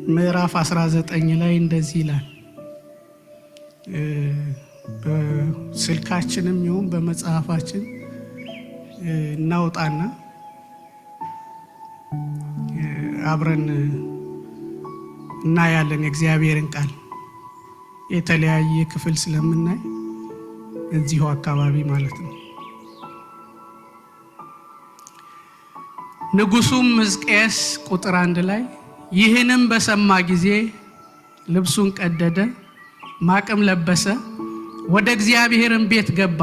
ምዕራፍ 19 ላይ እንደዚህ ይላል። በስልካችንም ይሁን በመጽሐፋችን እናውጣና አብረን እናያለን። የእግዚአብሔርን ቃል የተለያየ ክፍል ስለምናይ እዚሁ አካባቢ ማለት ነው። ንጉሱም ሕዝቅያስ ቁጥር 1 ላይ ይህንም በሰማ ጊዜ ልብሱን ቀደደ፣ ማቅም ለበሰ፣ ወደ እግዚአብሔርም ቤት ገባ።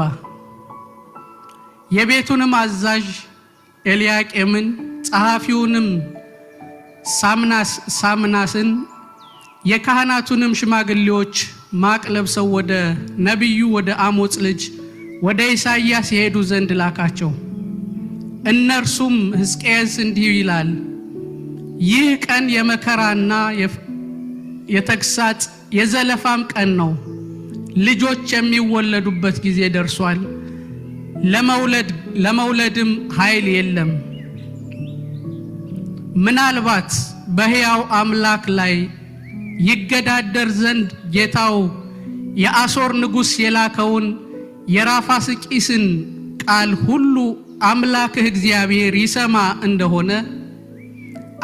የቤቱንም አዛዥ ኤልያቄምን ጸሐፊውንም ሳምናስን የካህናቱንም ሽማግሌዎች ማቅ ለብሰው ወደ ነቢዩ ወደ አሞጽ ልጅ ወደ ኢሳይያስ ይሄዱ ዘንድ ላካቸው። እነርሱም ሕዝቅያስ እንዲህ ይላል፣ ይህ ቀን የመከራና የተግሳጽ የዘለፋም ቀን ነው። ልጆች የሚወለዱበት ጊዜ ደርሷል፣ ለመውለድም ኃይል የለም። ምናልባት በሕያው አምላክ ላይ ይገዳደር ዘንድ ጌታው የአሦር ንጉሥ የላከውን የራፋስቂስን ቃል ሁሉ አምላክህ እግዚአብሔር ይሰማ እንደሆነ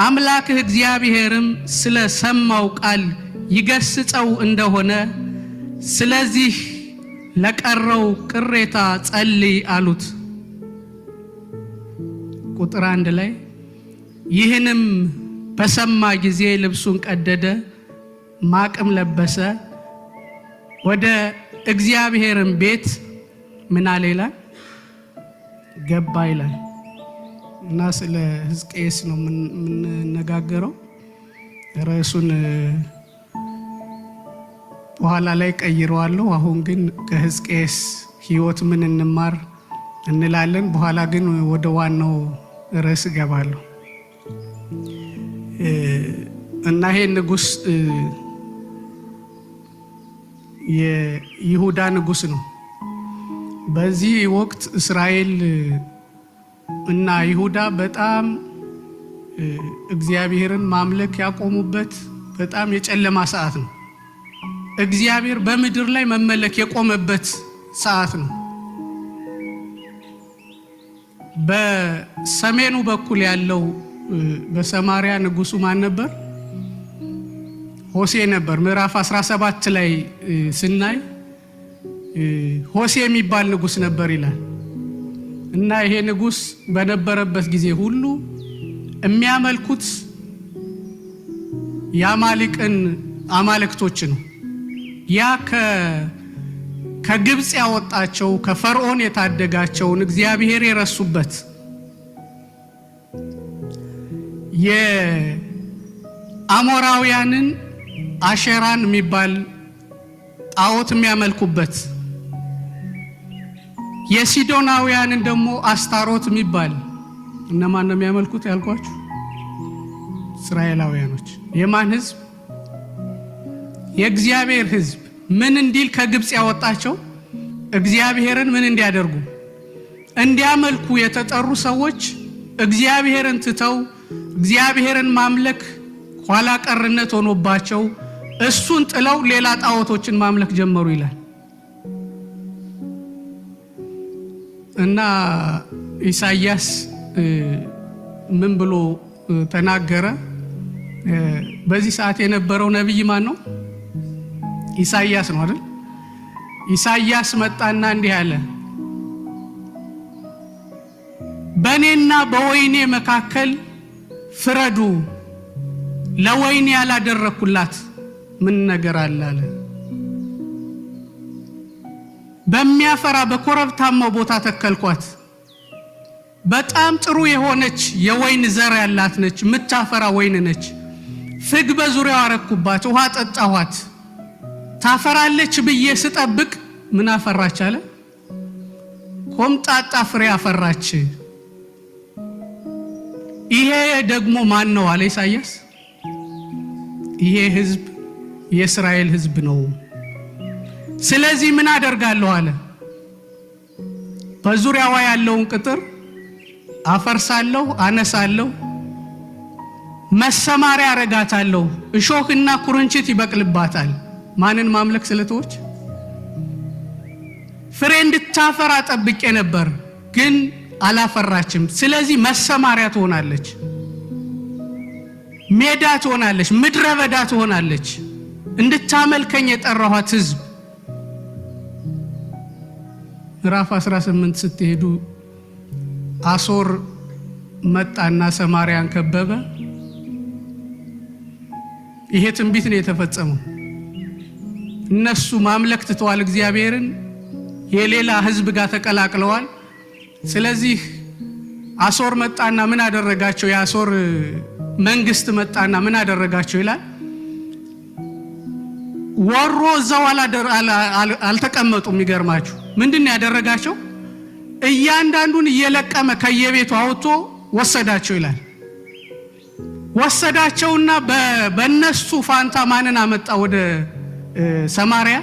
አምላክህ እግዚአብሔርም ስለ ሰማው ቃል ይገስጸው እንደሆነ ስለዚህ ለቀረው ቅሬታ ጸልይ አሉት። ቁጥር 1 ላይ ይህንም በሰማ ጊዜ ልብሱን ቀደደ፣ ማቅም ለበሰ፣ ወደ እግዚአብሔርም ቤት ምን አለ ይላል ገባ ይላል። እና ስለ ሕዝቅያስ ነው የምንነጋገረው። ርዕሱን በኋላ ላይ ቀይረዋለሁ። አሁን ግን ከሕዝቅያስ ሕይወት ምን እንማር እንላለን። በኋላ ግን ወደ ዋናው ርዕስ እገባለሁ። እና ይሄ ንጉስ የይሁዳ ንጉስ ነው። በዚህ ወቅት እስራኤል እና ይሁዳ በጣም እግዚአብሔርን ማምለክ ያቆሙበት በጣም የጨለማ ሰዓት ነው። እግዚአብሔር በምድር ላይ መመለክ የቆመበት ሰዓት ነው። በሰሜኑ በኩል ያለው በሰማሪያ ንጉሱ ማን ነበር? ሆሴ ነበር። ምዕራፍ 17 ላይ ስናይ ሆሴ የሚባል ንጉስ ነበር ይላል። እና ይሄ ንጉስ በነበረበት ጊዜ ሁሉ የሚያመልኩት የአማልቅን አማልክቶች ነው። ያ ከግብጽ ያወጣቸው ከፈርዖን የታደጋቸውን እግዚአብሔር የረሱበት የአሞራውያንን አሸራን የሚባል ጣዖት የሚያመልኩበት የሲዶናውያንን ደግሞ አስታሮት የሚባል እነማን ነው የሚያመልኩት ያልኳችሁ? እስራኤላውያኖች። የማን ህዝብ? የእግዚአብሔር ህዝብ። ምን እንዲል ከግብጽ ያወጣቸው? እግዚአብሔርን ምን እንዲያደርጉ? እንዲያመልኩ የተጠሩ ሰዎች እግዚአብሔርን ትተው እግዚአብሔርን ማምለክ ኋላ ቀርነት ሆኖባቸው እሱን ጥለው ሌላ ጣዖቶችን ማምለክ ጀመሩ ይላል። እና ኢሳይያስ ምን ብሎ ተናገረ? በዚህ ሰዓት የነበረው ነብይ ማን ነው? ኢሳይያስ ነው አይደል? ኢሳይያስ መጣና እንዲህ አለ፣ በእኔና በወይኔ መካከል ፍረዱ፣ ለወይኔ ያላደረኩላት ምን ነገር አለ አለ። በሚያፈራ በኮረብታማው ቦታ ተከልኳት። በጣም ጥሩ የሆነች የወይን ዘር ያላት ነች፣ የምታፈራ ወይን ነች። ፍግ በዙሪያው አረኩባት፣ ውሃ ጠጣኋት። ታፈራለች ብዬ ስጠብቅ ምን አፈራች አለ? ኮምጣጣ ፍሬ አፈራች። ይሄ ደግሞ ማን ነው አለ ኢሳይያስ? ይሄ ህዝብ የእስራኤል ህዝብ ነው። ስለዚህ ምን አደርጋለሁ አለ? በዙሪያዋ ያለውን ቅጥር አፈርሳለሁ፣ አነሳለሁ፣ መሰማሪያ አረጋታለሁ እሾህና ኩርንችት ይበቅልባታል ማንን ማምለክ ስለተወች ፍሬ እንድታፈራ ጠብቄ ነበር ግን አላፈራችም ስለዚህ መሰማሪያ ትሆናለች ሜዳ ትሆናለች ምድረ በዳ ትሆናለች እንድታመልከኝ የጠራኋት ሕዝብ ምዕራፍ 18 ስትሄዱ አሶር መጣና ሰማርያን ከበበ ይሄ ትንቢት ነው የተፈጸመው እነሱ ማምለክ ትተዋል እግዚአብሔርን የሌላ ሕዝብ ጋር ተቀላቅለዋል ስለዚህ አሶር መጣና ምን አደረጋቸው የአሶር መንግስት መጣና ምን አደረጋቸው ይላል ወሮ ዘው አልተቀመጡም ይገርማችሁ ምንድነው ያደረጋቸው እያንዳንዱን እየለቀመ ከየቤቱ አውጥቶ ወሰዳቸው ይላል ወሰዳቸውና በነሱ ፋንታ ማንን አመጣ ወደ ሰማርያ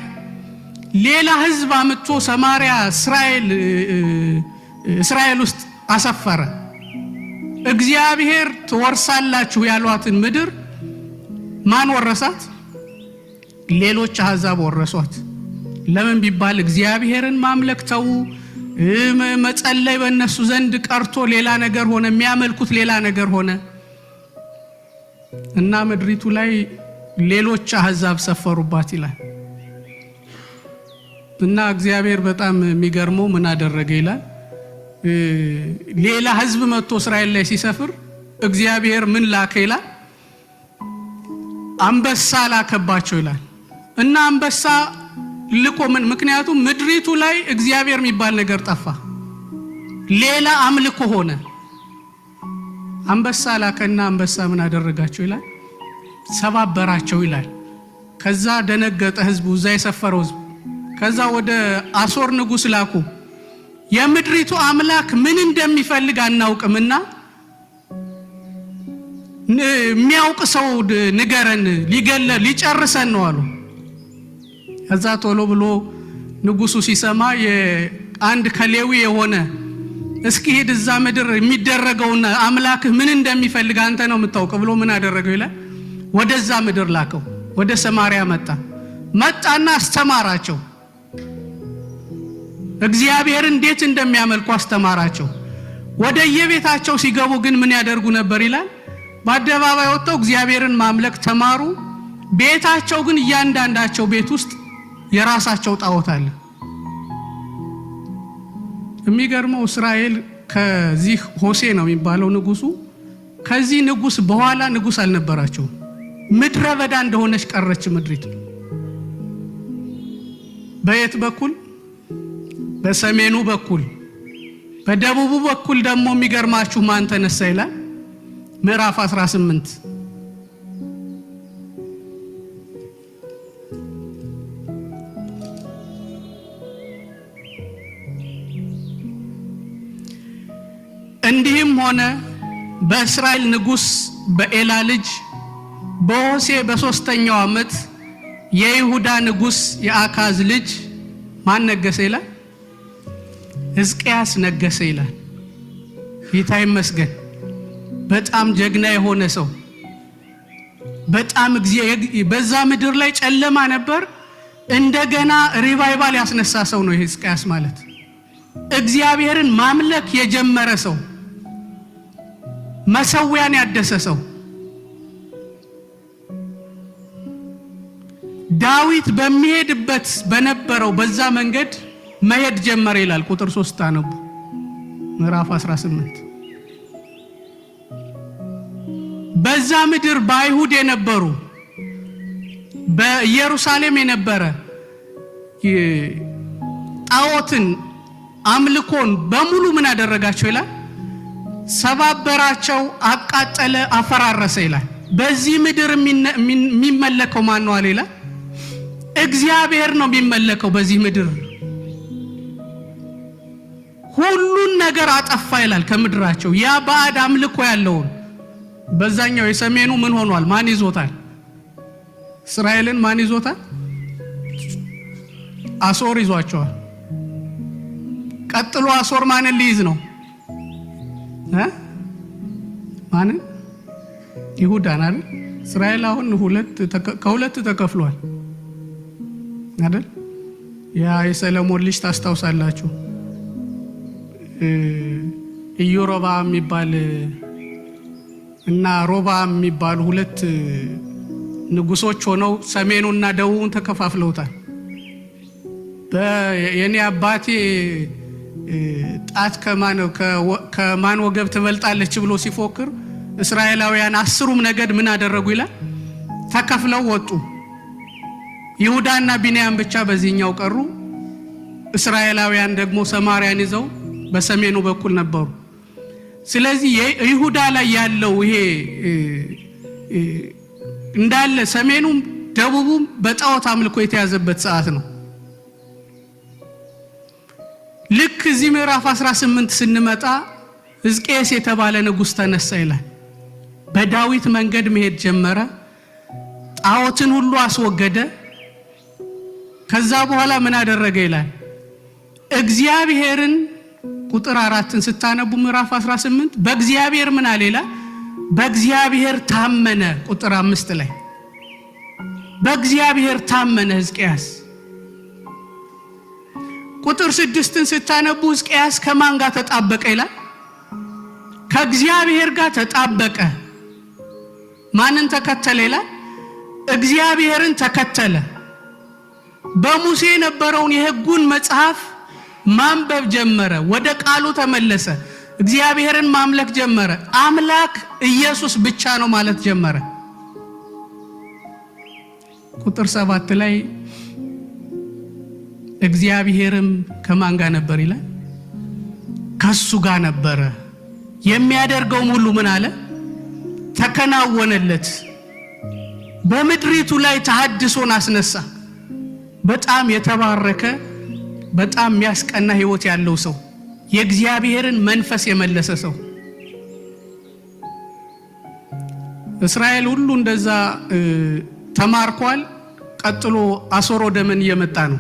ሌላ ሕዝብ አመጥቶ ሰማርያ እስራኤል ውስጥ አሰፈረ እግዚአብሔር ትወርሳላችሁ ያሏትን ምድር ማን ወረሳት ሌሎች አሕዛብ ወረሷት ለምን ቢባል እግዚአብሔርን ማምለክ ተው መጸለይ በእነሱ ዘንድ ቀርቶ ሌላ ነገር ሆነ የሚያመልኩት ሌላ ነገር ሆነ እና ምድሪቱ ላይ ሌሎች አሕዛብ ሰፈሩባት ይላል እና እግዚአብሔር በጣም የሚገርመው ምን አደረገ ይላል ሌላ ሕዝብ መጥቶ እስራኤል ላይ ሲሰፍር እግዚአብሔር ምን ላከ ይላል አንበሳ ላከባቸው ይላል እና አንበሳ ልቆ ምክንያቱም ምድሪቱ ላይ እግዚአብሔር የሚባል ነገር ጠፋ ሌላ አምልኮ ሆነ አንበሳ ላከና አንበሳ ምን አደረጋቸው ይላል ሰባበራቸው ይላል ከዛ ደነገጠ ሕዝቡ እዛ የሰፈረው ሕዝብ ከዛ ወደ አሶር ንጉስ ላኩ የምድሪቱ አምላክ ምን እንደሚፈልግ አናውቅምና የሚያውቅ ሰው ንገረን ሊጨርሰን ነው አሉ ከዛ ቶሎ ብሎ ንጉሱ ሲሰማ የአንድ ከሌዊ የሆነ እስኪ ሄድ እዛ ምድር የሚደረገውና አምላክ ምን እንደሚፈልግ አንተ ነው የምታውቀው ብሎ ምን አደረገው ይላል ወደዛ ምድር ላከው ወደ ሰማርያ መጣና አስተማራቸው እግዚአብሔር እንዴት እንደሚያመልኩ አስተማራቸው ወደ የቤታቸው ሲገቡ ግን ምን ያደርጉ ነበር ይላል በአደባባይ ወጥተው እግዚአብሔርን ማምለክ ተማሩ ቤታቸው ግን እያንዳንዳቸው ቤት ውስጥ የራሳቸው ጣዖት አለ የሚገርመው እስራኤል ከዚህ ሆሴ ነው የሚባለው ንጉሱ ከዚህ ንጉስ በኋላ ንጉስ አልነበራቸው ምድረ በዳ እንደሆነች ቀረች ምድሪቱ በየት በኩል በሰሜኑ በኩል በደቡቡ በኩል ደግሞ የሚገርማችሁ ማን ተነሳ ይላል ምዕራፍ 18 እንዲህም ሆነ በእስራኤል ንጉስ በኤላ ልጅ በሆሴ በሶስተኛው ዓመት የይሁዳ ንጉስ የአካዝ ልጅ ማን ነገሰ ይላል ሕዝቅያስ ነገሰ ይላል ጌታ ይመስገን በጣም ጀግና የሆነ ሰው በጣም በዛ ምድር ላይ ጨለማ ነበር እንደገና ሪቫይቫል ያስነሳ ሰው ነው ሕዝቅያስ ማለት እግዚአብሔርን ማምለክ የጀመረ ሰው መሰዊያን ያደሰ ሰው ዳዊት በሚሄድበት በነበረው በዛ መንገድ መሄድ ጀመረ ይላል ቁጥር 3 አነቡ ምዕራፍ 18 በዛ ምድር በአይሁድ የነበሩ በኢየሩሳሌም የነበረ ጣዖትን አምልኮን በሙሉ ምን አደረጋቸው ይላል ሰባበራቸው አቃጠለ አፈራረሰ ይላል በዚህ ምድር የሚመለከው ማን ነው አለ ይላል እግዚአብሔር ነው የሚመለከው በዚህ ምድር ሁሉን ነገር አጠፋ ይላል ከምድራቸው ያ ባዕድ አምልኮ ያለውን በዛኛው የሰሜኑ ምን ሆኗል ማን ይዞታል እስራኤልን ማን ይዞታል አሶር ይዟቸዋል ቀጥሎ አሶር ማንን ሊይዝ ነው ማንን ይሁዳን አይደል? እስራኤል አሁን ከሁለት ተከፍሏል አይደል? ያ የሰለሞን ልጅ ታስታውሳላችሁ። ኢዮሮብዓም የሚባል እና ሮብዓም የሚባሉ ሁለት ንጉሶች ሆነው ሰሜኑና ደቡቡን ተከፋፍለውታል። የኔ አባቴ ጣት ከማን ወገብ ትበልጣለች ብሎ ሲፎክር እስራኤላውያን 10ሩም ነገድ ምን አደረጉ ይላል? ተከፍለው ወጡ። ይሁዳና ቢንያም ብቻ በዚህኛው ቀሩ። እስራኤላውያን ደግሞ ሰማርያን ይዘው በሰሜኑ በኩል ነበሩ። ስለዚህ ይሁዳ ላይ ያለው ይሄ እንዳለ ሰሜኑም ደቡቡም በጣዖት አምልኮ የተያዘበት ሰዓት ነው። ልክ እዚህ ምዕራፍ 18 ስንመጣ ሕዝቅያስ የተባለ ንጉስ ተነሳ ይላል። በዳዊት መንገድ መሄድ ጀመረ። ጣዖትን ሁሉ አስወገደ። ከዛ በኋላ ምን አደረገ ይላል? እግዚአብሔርን ቁጥር 4ን ስታነቡ ምዕራፍ 18 በእግዚአብሔር ምን አለ ይላል? በእግዚአብሔር ታመነ። ቁጥር 5 ላይ በእግዚአብሔር ታመነ ሕዝቅያስ። ቁጥር 6ን ስታነቡ ሕዝቅያስ ከማን ጋር ተጣበቀ ይላል? ከእግዚአብሔር ጋር ተጣበቀ። ማንን ተከተለ ይላል? እግዚአብሔርን ተከተለ። በሙሴ የነበረውን የሕጉን መጽሐፍ ማንበብ ጀመረ። ወደ ቃሉ ተመለሰ። እግዚአብሔርን ማምለክ ጀመረ። አምላክ ኢየሱስ ብቻ ነው ማለት ጀመረ። ቁጥር 7 ላይ እግዚአብሔርም ከማን ጋር ነበር ይላል? ከሱ ጋር ነበረ። የሚያደርገውም ሁሉ ምን አለ? ተከናወነለት። በምድሪቱ ላይ ተሐድሶን አስነሳ። በጣም የተባረከ በጣም የሚያስቀና ህይወት ያለው ሰው፣ የእግዚአብሔርን መንፈስ የመለሰ ሰው። እስራኤል ሁሉ እንደዛ ተማርኳል። ቀጥሎ አሶሮደምን እየመጣ ነው።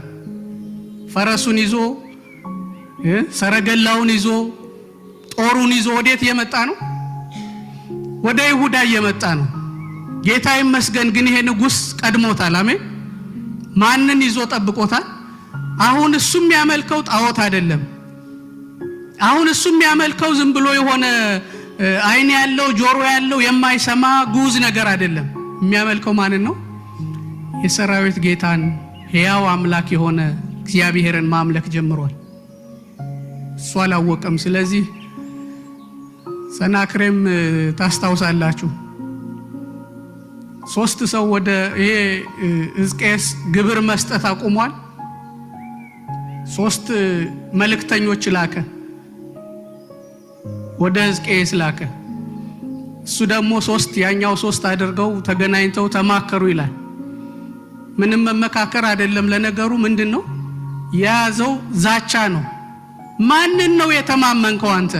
ፈረሱን ይዞ ሰረገላውን ይዞ ጦሩን ይዞ ወዴት እየመጣ ነው? ወደ ይሁዳ እየመጣ ነው። ጌታ ይመስገን ግን ይሄ ንጉስ ቀድሞታል። አሜን። ማንን ይዞ ጠብቆታል? አሁን እሱ የሚያመልከው ጣዖት አይደለም። አሁን እሱ የሚያመልከው ዝም ብሎ የሆነ አይን ያለው ጆሮ ያለው የማይሰማ ጉዝ ነገር አይደለም። የሚያመልከው ማንን ነው? የሰራዊት ጌታን ሕያው አምላክ የሆነ እግዚአብሔርን ማምለክ ጀምሯል። እሱ አላወቀም። ስለዚህ ሰናክሬም ታስታውሳላችሁ፣ 3 ሰው ወደ ይሄ ሕዝቅያስ ግብር መስጠት አቁሟል። 3 መልእክተኞች ላከ፣ ወደ ሕዝቅያስ ላከ። እሱ ደግሞ 3 ያኛው 3 አድርገው ተገናኝተው ተማከሩ ይላል። ምንም መመካከር አይደለም። ለነገሩ ምንድነው ያዘው? ዛቻ ነው። ማንን ነው የተማመንከው አንተ?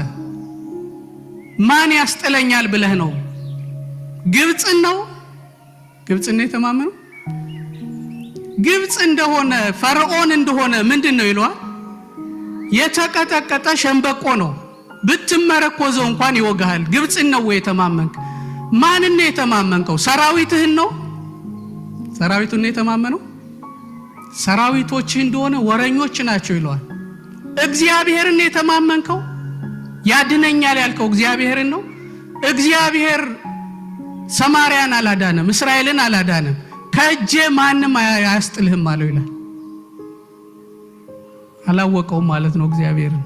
ማን ያስጥለኛል ብለህ ነው? ግብጽን ነው? ግብጽን ነው የተማመነው? ግብጽ እንደሆነ ፈርዖን እንደሆነ ምንድነው ይሏል? የተቀጠቀጠ ሸንበቆ ነው። ብትመረኮዘው እንኳን ይወጋሃል። ግብጽን ነው ወይ የተማመንክ? ማንን ነው የተማመንከው? ሰራዊትህን ነው? ሰራዊቱን ነው የተማመነው? ሰራዊቶችህ እንደሆነ ወረኞች ናቸው ይሏል። እግዚአብሔርን ነው የተማመንከው? ያድነኛል ያልከው እግዚአብሔርን ነው? እግዚአብሔር ሰማርያን አላዳነም፣ እስራኤልን አላዳነም። ከእጄ ማንም አያስጥልህም አለው ይላል። አላወቀውም ማለት ነው እግዚአብሔርን።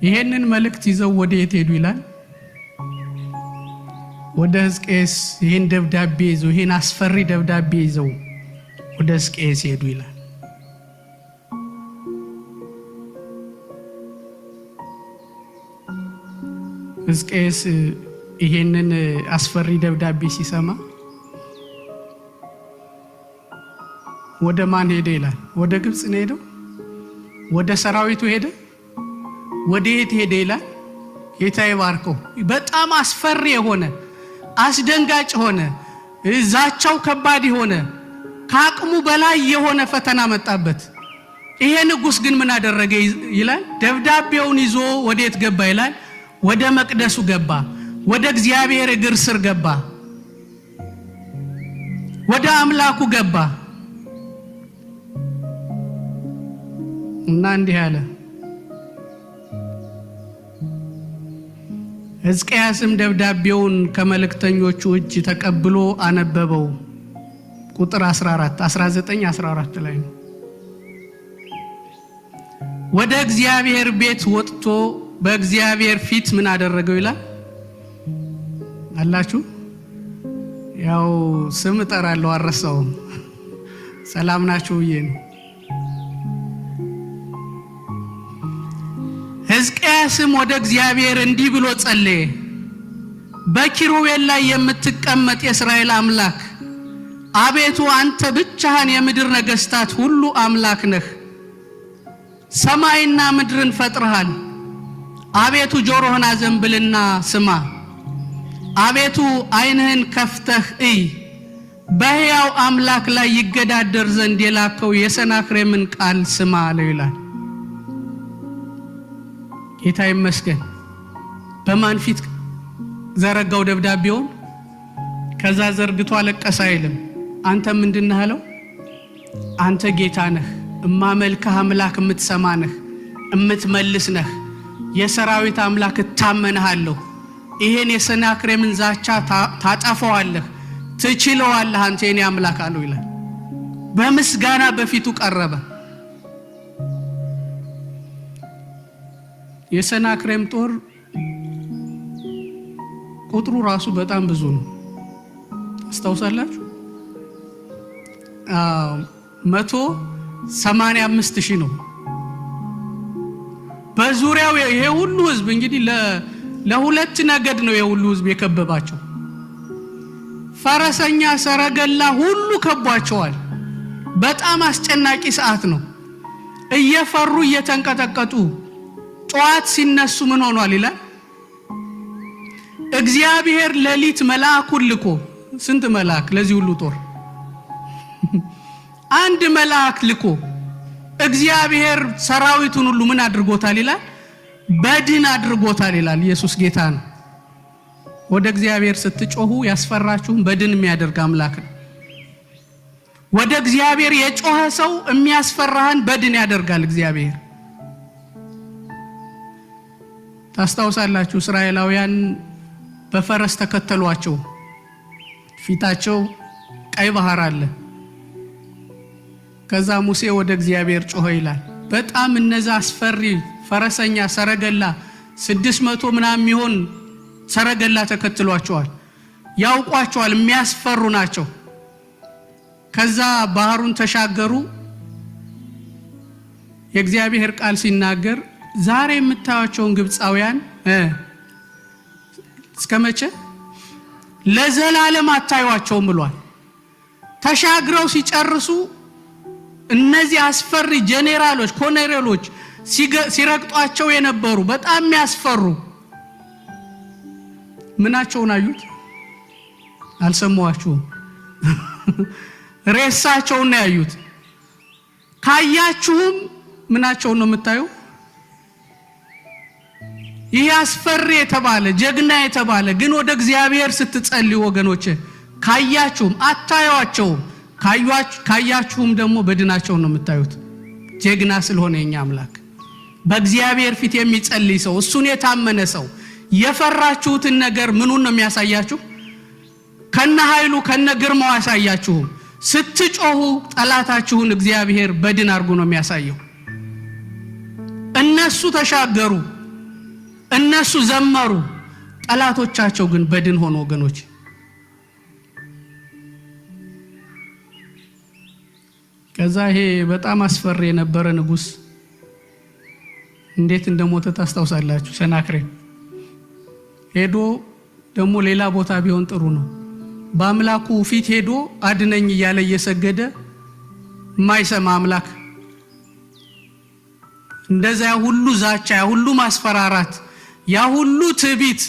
ይሄንን መልእክት ይዘው ወደ የት ሄዱ ይላል? ወደ ሕዝቅያስ ይሄን ደብዳቤ ይዘው ይሄን አስፈሪ ደብዳቤ ይዘው ወደ ሕዝቅያስ ሄዱ ይላል። ሕዝቅያስ ይሄንን አስፈሪ ደብዳቤ ሲሰማ ወደ ማን ሄደ ይላል? ወደ ግብጽ ነው ሄደው? ወደ ሰራዊቱ ሄደ? ወደ የት ሄደ ይላል? ጌታ ይባርከው። በጣም አስፈሪ የሆነ አስደንጋጭ ሆነ፣ ዛቻው ከባድ የሆነ ከአቅሙ በላይ የሆነ ፈተና መጣበት። ይሄ ንጉስ ግን ምን አደረገ ይላል? ደብዳቤውን ይዞ ወዴት ገባ ይላል? ወደ መቅደሱ ገባ፣ ወደ እግዚአብሔር እግር ስር ገባ፣ ወደ አምላኩ ገባ እና እንዲህ አለ። ሕዝቅያስም ደብዳቤውን ከመልእክተኞቹ እጅ ተቀብሎ አነበበው። ቁጥር 19-14 ላይ ነው። ወደ እግዚአብሔር ቤት ወጥቶ በእግዚአብሔር ፊት ምን አደረገው ይላል አላችሁ? ያው ስም እጠራለሁ አረሳውም። ሰላም ናችሁ ይሄን ሕዝቅያስም ወደ እግዚአብሔር እንዲህ ብሎ ጸለየ። በኪሩቤል ላይ የምትቀመጥ የእስራኤል አምላክ አቤቱ አንተ ብቻህን የምድር ነገስታት ሁሉ አምላክ ነህ። ሰማይና ምድርን ፈጥረሃል። አቤቱ ጆሮህን አዘንብልና ስማ። አቤቱ ዓይንህን ከፍተህ እይ። በሕያው አምላክ ላይ ይገዳደር ዘንድ የላከው የሰናክሬምን ቃል ስማ አለው ይላል። ጌታ ይመስገን። በማን ፊት ዘረጋው ደብዳቤውን? ከዛ ዘርግቶ አለቀሰ አይልም። አንተ ምንድነህ አለው? አንተ ጌታ ነህ፣ እማመልክህ አምላክ፣ የምትሰማ ነህ፣ የምትመልስ ነህ፣ የሰራዊት አምላክ እታመንሃለሁ። ይሄን የሰናክሬምን ዛቻ ታጠፋዋለህ፣ ትችለዋለህ አንተ የኔ አምላክ አለው ይላል። በምስጋና በፊቱ ቀረበ። የሰናክሬም ጦር ቁጥሩ ራሱ በጣም ብዙ ነው። አስታውሳላችሁ? 185,000 ነው። በዙሪያው ይሄ ሁሉ ህዝብ እንግዲህ ለሁለት ነገድ ነው የሁሉ ህዝብ የከበባቸው። ፈረሰኛ ሰረገላ ሁሉ ከቧቸዋል። በጣም አስጨናቂ ሰዓት ነው። እየፈሩ እየተንቀጠቀጡ ጧት ሲነሱ ምን ሆኗል ይላል? እግዚአብሔር ሌሊት መልአኩን ልኮ። ስንት መልአክ ለዚህ ሁሉ ጦር? አንድ መልአክ ልኮ እግዚአብሔር ሰራዊቱን ሁሉ ምን አድርጎታል ይላል? በድን አድርጎታል ይላል። ኢየሱስ ጌታ ነው። ወደ እግዚአብሔር ስትጮሁ ያስፈራችሁን በድን የሚያደርግ አምላክ ነው። ወደ እግዚአብሔር የጮኸ ሰው የሚያስፈራህን በድን ያደርጋል እግዚአብሔር። ታስታውሳላችሁ? እስራኤላውያን በፈረስ ተከተሏቸው። ፊታቸው ቀይ ባህር አለ። ከዛ ሙሴ ወደ እግዚአብሔር ጮኸ ይላል። በጣም እነዛ አስፈሪ ፈረሰኛ ሰረገላ 600 ምናምን የሚሆን ሰረገላ ተከትሏቸዋል። ያውቋቸዋል፣ የሚያስፈሩ ናቸው። ከዛ ባህሩን ተሻገሩ። የእግዚአብሔር ቃል ሲናገር ዛሬ የምታዩቸውን ግብፃውያን እስከመቼ ለዘላለም አታዩዋቸውም ብሏል። ተሻግረው ሲጨርሱ እነዚህ አስፈሪ ጄኔራሎች ኮሎኔሎች ሲረግጧቸው የነበሩ በጣም የሚያስፈሩ ምናቸውን አዩት? አልሰማዋችሁም? ሬሳቸውን ነው ያዩት። ካያችሁም ምናቸውን ነው የምታዩ? ይህ አስፈሪ የተባለ ጀግና የተባለ ግን ወደ እግዚአብሔር ስትጸልዩ ወገኖች ካያችሁም አታዩዋቸውም። ካያችሁም ደግሞ በድናቸውን ነው የምታዩት። ጀግና ስለሆነ የኛ አምላክ በእግዚአብሔር ፊት የሚጸልይ ሰው፣ እሱን የታመነ ሰው የፈራችሁትን ነገር ምኑን ነው የሚያሳያችሁ? ከነ ኃይሉ ከነ ግርማው ያሳያችሁም። ስትጮሁ ጠላታችሁን እግዚአብሔር በድን አድርጎ ነው የሚያሳየው። እነሱ ተሻገሩ፣ እነሱ ዘመሩ፣ ጠላቶቻቸው ግን በድን ሆኑ ወገኖች። ከዛ ይሄ በጣም አስፈሪ የነበረ ንጉስ እንዴት እንደሞተ ታስታውሳላችሁ? ሰናክሬም ሄዶ ደግሞ ሌላ ቦታ ቢሆን ጥሩ ነው። በአምላኩ ፊት ሄዶ አድነኝ እያለ እየሰገደ የማይሰማ አምላክ፣ እንደዛ ሁሉ ዛቻ፣ ያ ሁሉ ማስፈራራት፣ ያ ሁሉ ትዕቢት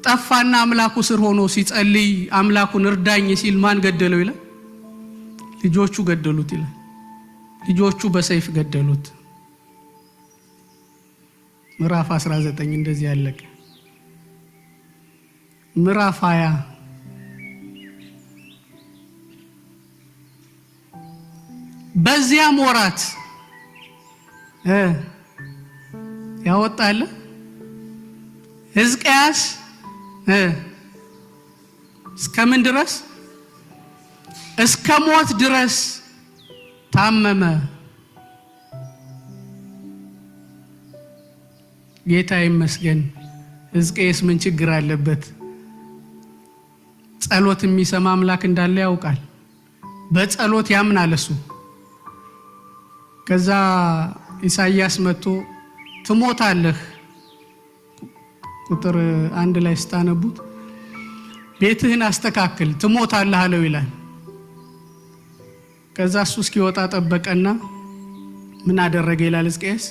ጠፋና አምላኩ ስር ሆኖ ሲጸልይ አምላኩን እርዳኝ ሲል ማን ገደለው ይላል? ልጆቹ ገደሉት ይላል። ልጆቹ በሰይፍ ገደሉት። ምዕራፍ 19 እንደዚህ ያለቀ። ምዕራፍ 20 በዚያም ወራት ያወጣለ ሕዝቅያስ እስከምን ድረስ? እስከ ሞት ድረስ ታመመ። ጌታ ይመስገን። ሕዝቅያስ ምን ችግር አለበት? ጸሎት የሚሰማ አምላክ እንዳለ ያውቃል። በጸሎት ያምናል እሱ። ከዛ ኢሳይያስ መጥቶ ትሞታለህ ቁጥር 1 ላይ ስታነቡት ቤትህን አስተካክል ትሞታለህ አለው ይላል። ከዛ እሱ እስኪወጣ ጠበቀና ምን አደረገ ይላል ሕዝቅያስ?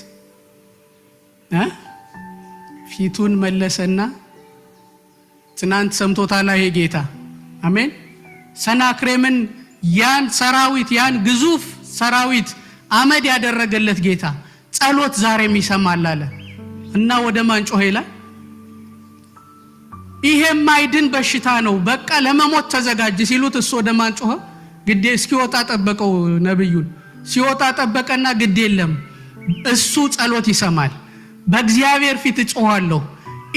ፊቱን መለሰና ትናንት ሰምቶታል ይሄ ጌታ አሜን። ሰናክሬምን ያን ሰራዊት ያን ግዙፍ ሰራዊት አመድ ያደረገለት ጌታ ጸሎት ዛሬም ይሰማል አለ እና ወደ ማን ጮኸ ይላል? ይሄ ማይድን በሽታ ነው በቃ ለመሞት ተዘጋጅ ሲሉት እሱ ወደ ማን ጮኸ? ግዴ እስኪወጣ ጠበቀው ነብዩን። ሲወጣ ጠበቀና ግድ የለም እሱ ጸሎት ይሰማል፣ በእግዚአብሔር ፊት እጮሃለሁ።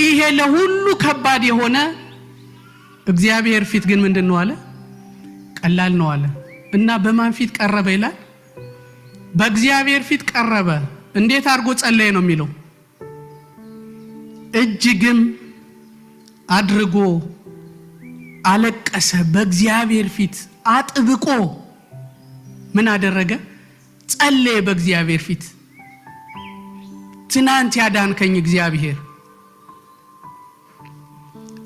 ይሄ ለሁሉ ከባድ የሆነ እግዚአብሔር ፊት ግን ምንድነው አለ? ቀላል ነው አለ እና በማን ፊት ቀረበ ይላል? በእግዚአብሔር ፊት ቀረበ። እንዴት አድርጎ ጸለየ ነው የሚለው? እጅግም አድርጎ አለቀሰ። በእግዚአብሔር ፊት አጥብቆ ምን አደረገ? ጸለየ በእግዚአብሔር ፊት። ትናንት ያዳንከኝ እግዚአብሔር፣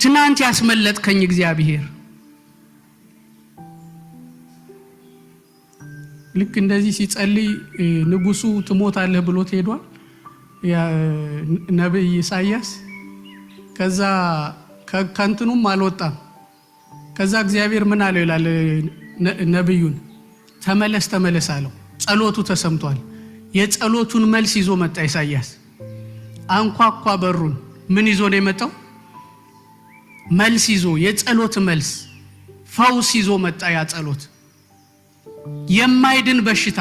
ትናንት ያስመለጥከኝ እግዚአብሔር። ልክ እንደዚህ ሲጸልይ ንጉሱ ትሞታለህ ብሎት ሄዷል ነብይ ኢሳይያስ። ከዛ ከንትኑም አልወጣም። ከዛ እግዚአብሔር ምን አለው ይላል ነብዩን? ተመለስ አለው። ጸሎቱ ተሰምቷል። የጸሎቱን መልስ ይዞ መጣ ኢሳይያስ። አንኳኳ በሩን። ምን ይዞ ነው የመጣው? መልስ ይዞ፣ የጸሎት መልስ፣ ፈውስ ይዞ መጣ። ያ ጸሎት የማይድን በሽታ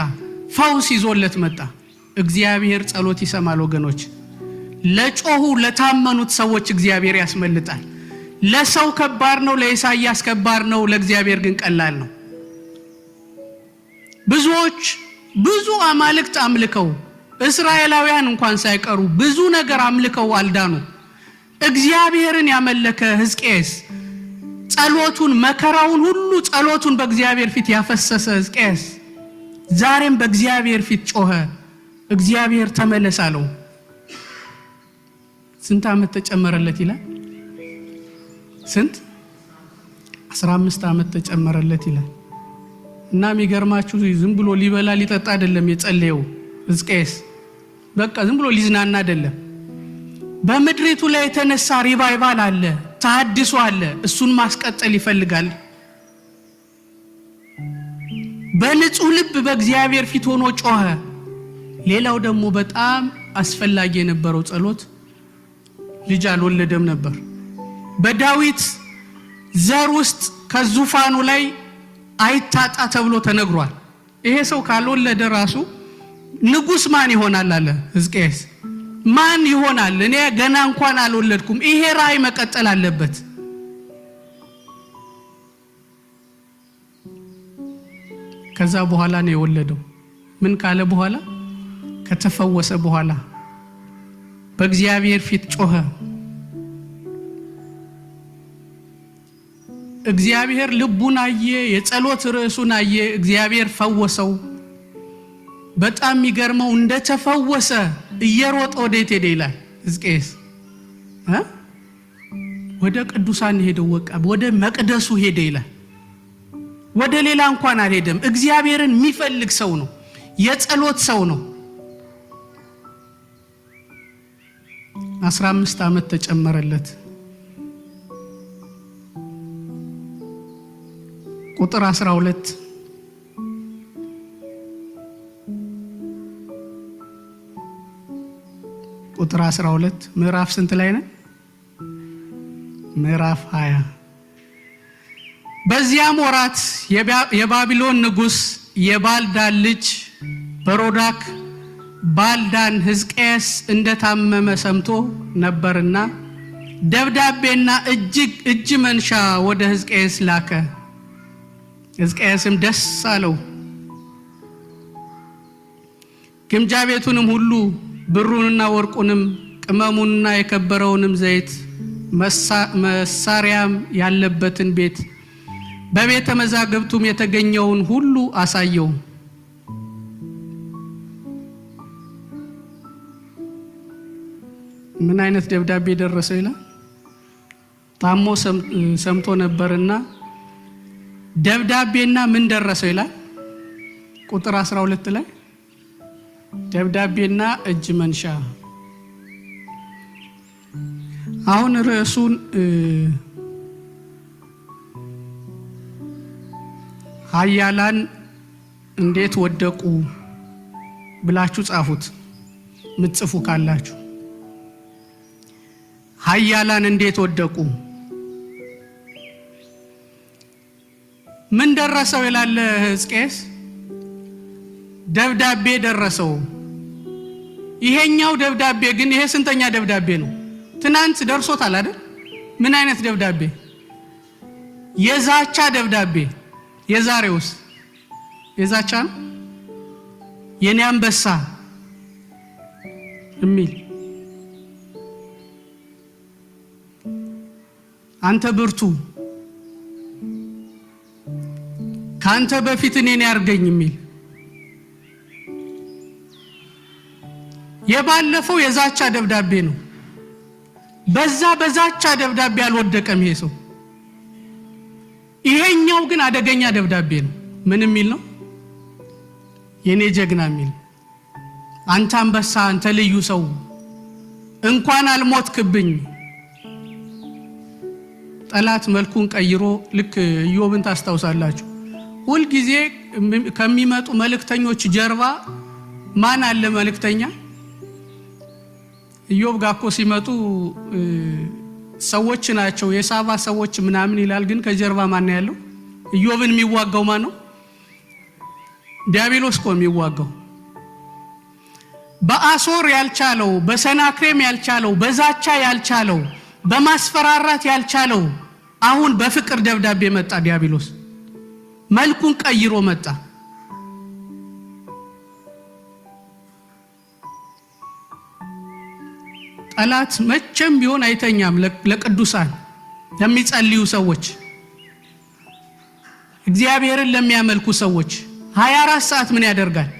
ፈውስ ይዞለት መጣ። እግዚአብሔር ጸሎት ይሰማል ወገኖች። ለጮሁ ለታመኑት ሰዎች እግዚአብሔር ያስመልጣል። ለሰው ከባድ ነው፣ ለኢሳይያስ ከባድ ነው፣ ለእግዚአብሔር ግን ቀላል ነው። ብዙዎች ብዙ አማልክት አምልከው እስራኤላውያን እንኳን ሳይቀሩ ብዙ ነገር አምልከው አልዳኑ። እግዚአብሔርን ያመለከ ሕዝቅያስ ጸሎቱን መከራውን ሁሉ ጸሎቱን በእግዚአብሔር ፊት ያፈሰሰ ሕዝቅያስ ዛሬም በእግዚአብሔር ፊት ጮኸ። እግዚአብሔር ተመለስ አለው። ስንት ዓመት ተጨመረለት ይላል? ስንት? 15 ዓመት ተጨመረለት ይላል። እና የሚገርማችሁ ዝም ብሎ ሊበላ ሊጠጣ አይደለም የጸለየው ሕዝቅያስ። በቃ ዝም ብሎ ሊዝናና አይደለም። በምድሪቱ ላይ የተነሳ ሪቫይቫል አለ፣ ተሐድሶ አለ። እሱን ማስቀጠል ይፈልጋል። በንጹህ ልብ በእግዚአብሔር ፊት ሆኖ ጮኸ። ሌላው ደግሞ በጣም አስፈላጊ የነበረው ጸሎት፣ ልጅ አልወለደም ነበር። በዳዊት ዘር ውስጥ ከዙፋኑ ላይ አይታጣ ተብሎ ተነግሯል። ይሄ ሰው ካልወለደ ራሱ ንጉስ ማን ይሆናል አለ ሕዝቅያስ። ማን ይሆናል? እኔ ገና እንኳን አልወለድኩም። ይሄ ራእይ መቀጠል አለበት። ከዛ በኋላ ነው የወለደው። ምን ካለ በኋላ? ከተፈወሰ በኋላ በእግዚአብሔር ፊት ጮኸ። እግዚአብሔር ልቡን አየ፣ የጸሎት ርዕሱን አየ። እግዚአብሔር ፈወሰው። በጣም የሚገርመው እንደተፈወሰ እየሮጠ ወዴት ሄደ ይላል ሕዝቅያስ? ወደ ቅዱሳን ሄደው ወደ መቅደሱ ሄደ ይላል። ወደ ሌላ እንኳን አልሄደም። እግዚአብሔርን የሚፈልግ ሰው ነው፣ የጸሎት ሰው ነው። 15 ዓመት ተጨመረለት። ቁጥር 12 ቁጥር ቁጥር 12 ምዕራፍ ስንት ላይ ነው? ምዕራፍ 20 በዚያም ወራት የባቢሎን ንጉስ የባልዳን ልጅ በሮዳክ ባልዳን ሕዝቅያስ እንደታመመ ሰምቶ ነበርና ደብዳቤና እጅ መንሻ ወደ ሕዝቅያስ ላከ። ሕዝቅያስም ደስ አለው። ግምጃ ቤቱንም ሁሉ ብሩንና ወርቁንም ቅመሙንና የከበረውንም ዘይት መሳሪያም ያለበትን ቤት በቤተ መዛግብቱም የተገኘውን ሁሉ አሳየው። ምን አይነት ደብዳቤ ደረሰው ይላል? ታሞ ሰምቶ ነበርና ደብዳቤና ምን ደረሰው ይላል? ቁጥር 12 ላይ ደብዳቤና እጅ መንሻ። አሁን ርዕሱን ኃያላን እንዴት ወደቁ ብላችሁ ጻፉት፣ ምትጽፉ ካላችሁ። ኃያላን እንዴት ወደቁ? ምን ደረሰው ይላል ሕዝቅያስ? ደብዳቤ ደረሰው። ይሄኛው ደብዳቤ ግን ይሄ ስንተኛ ደብዳቤ ነው? ትናንት ደርሶታል አይደል? ምን አይነት ደብዳቤ? የዛቻ ደብዳቤ። የዛሬውስ የዛቻ ነው? የኔ አንበሳ የሚል አንተ ብርቱ ካንተ በፊት እኔን ያርገኝ የሚል። የባለፈው የዛቻ ደብዳቤ ነው። በዛቻ ደብዳቤ አልወደቀም ይሄ ሰው። ይሄኛው ግን አደገኛ ደብዳቤ ነው። ምን የሚል ነው? የኔ ጀግና የሚል። አንተ አንበሳ፣ አንተ ልዩ ሰው እንኳን አልሞትክብኝ። ጠላት መልኩን ቀይሮ ልክ ኢዮብን ታስታውሳላችሁ። ሁል ጊዜ ከሚመጡ መልእክተኞች ጀርባ ማን አለ? መልእክተኛ ኢዮብ ጋር እኮ ሲመጡ ሰዎች ናቸው፣ የሳባ ሰዎች ምናምን ይላል። ግን ከጀርባ ማን ነው ያለው? ኢዮብን የሚዋጋው ማን ነው? ዲያብሎስ እኮ የሚዋጋው። በአሶር ያልቻለው፣ በሰናክሬም ያልቻለው፣ በዛቻ ያልቻለው፣ በማስፈራራት ያልቻለው አሁን በፍቅር ደብዳቤ መጣ። ዲያብሎስ መልኩን ቀይሮ መጣ። ጠላት መቼም ቢሆን አይተኛም። ለቅዱሳን ለሚጸልዩ ሰዎች፣ እግዚአብሔርን ለሚያመልኩ ሰዎች 24 ሰዓት ምን ያደርጋል?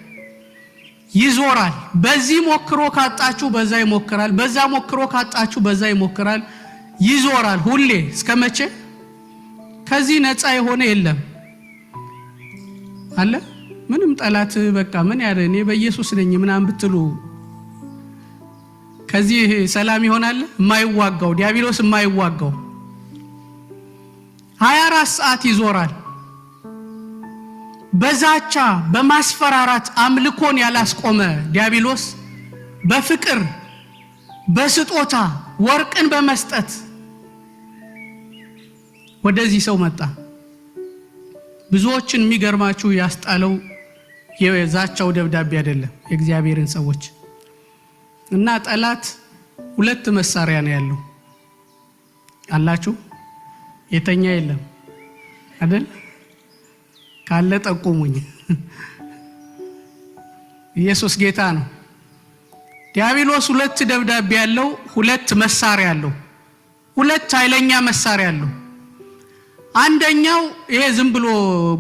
ይዞራል። በዚህ ሞክሮ ካጣችሁ በዛ ይሞክራል፣ በዛ ሞክሮ ካጣችሁ በዛ ይሞክራል። ይዞራል ሁሌ። እስከመቼ? ከዚህ ነፃ የሆነ የለም አለ። ምንም ጠላት በቃ ምን ያለ እኔ በኢየሱስ ነኝ ምናምን ብትሉ ከዚህ ሰላም ይሆናል? የማይዋጋው ዲያብሎስ የማይዋጋው 24 ሰዓት ይዞራል። በዛቻ በማስፈራራት አምልኮን ያላስቆመ ዲያብሎስ በፍቅር በስጦታ ወርቅን በመስጠት ወደዚህ ሰው መጣ። ብዙዎችን የሚገርማችሁ ያስጣለው የዛቻው ደብዳቤ አይደለም፣ የእግዚአብሔርን ሰዎች እና ጠላት ሁለት መሳሪያ ነው ያለው። አላችሁ? የተኛ የለም አይደል? ካለ ጠቁሙኝ። ኢየሱስ ጌታ ነው። ዲያብሎስ ሁለት ደብዳቤ ያለው፣ ሁለት መሳሪያ ያለው፣ ሁለት ኃይለኛ መሳሪያ ያለው። አንደኛው ይሄ ዝም ብሎ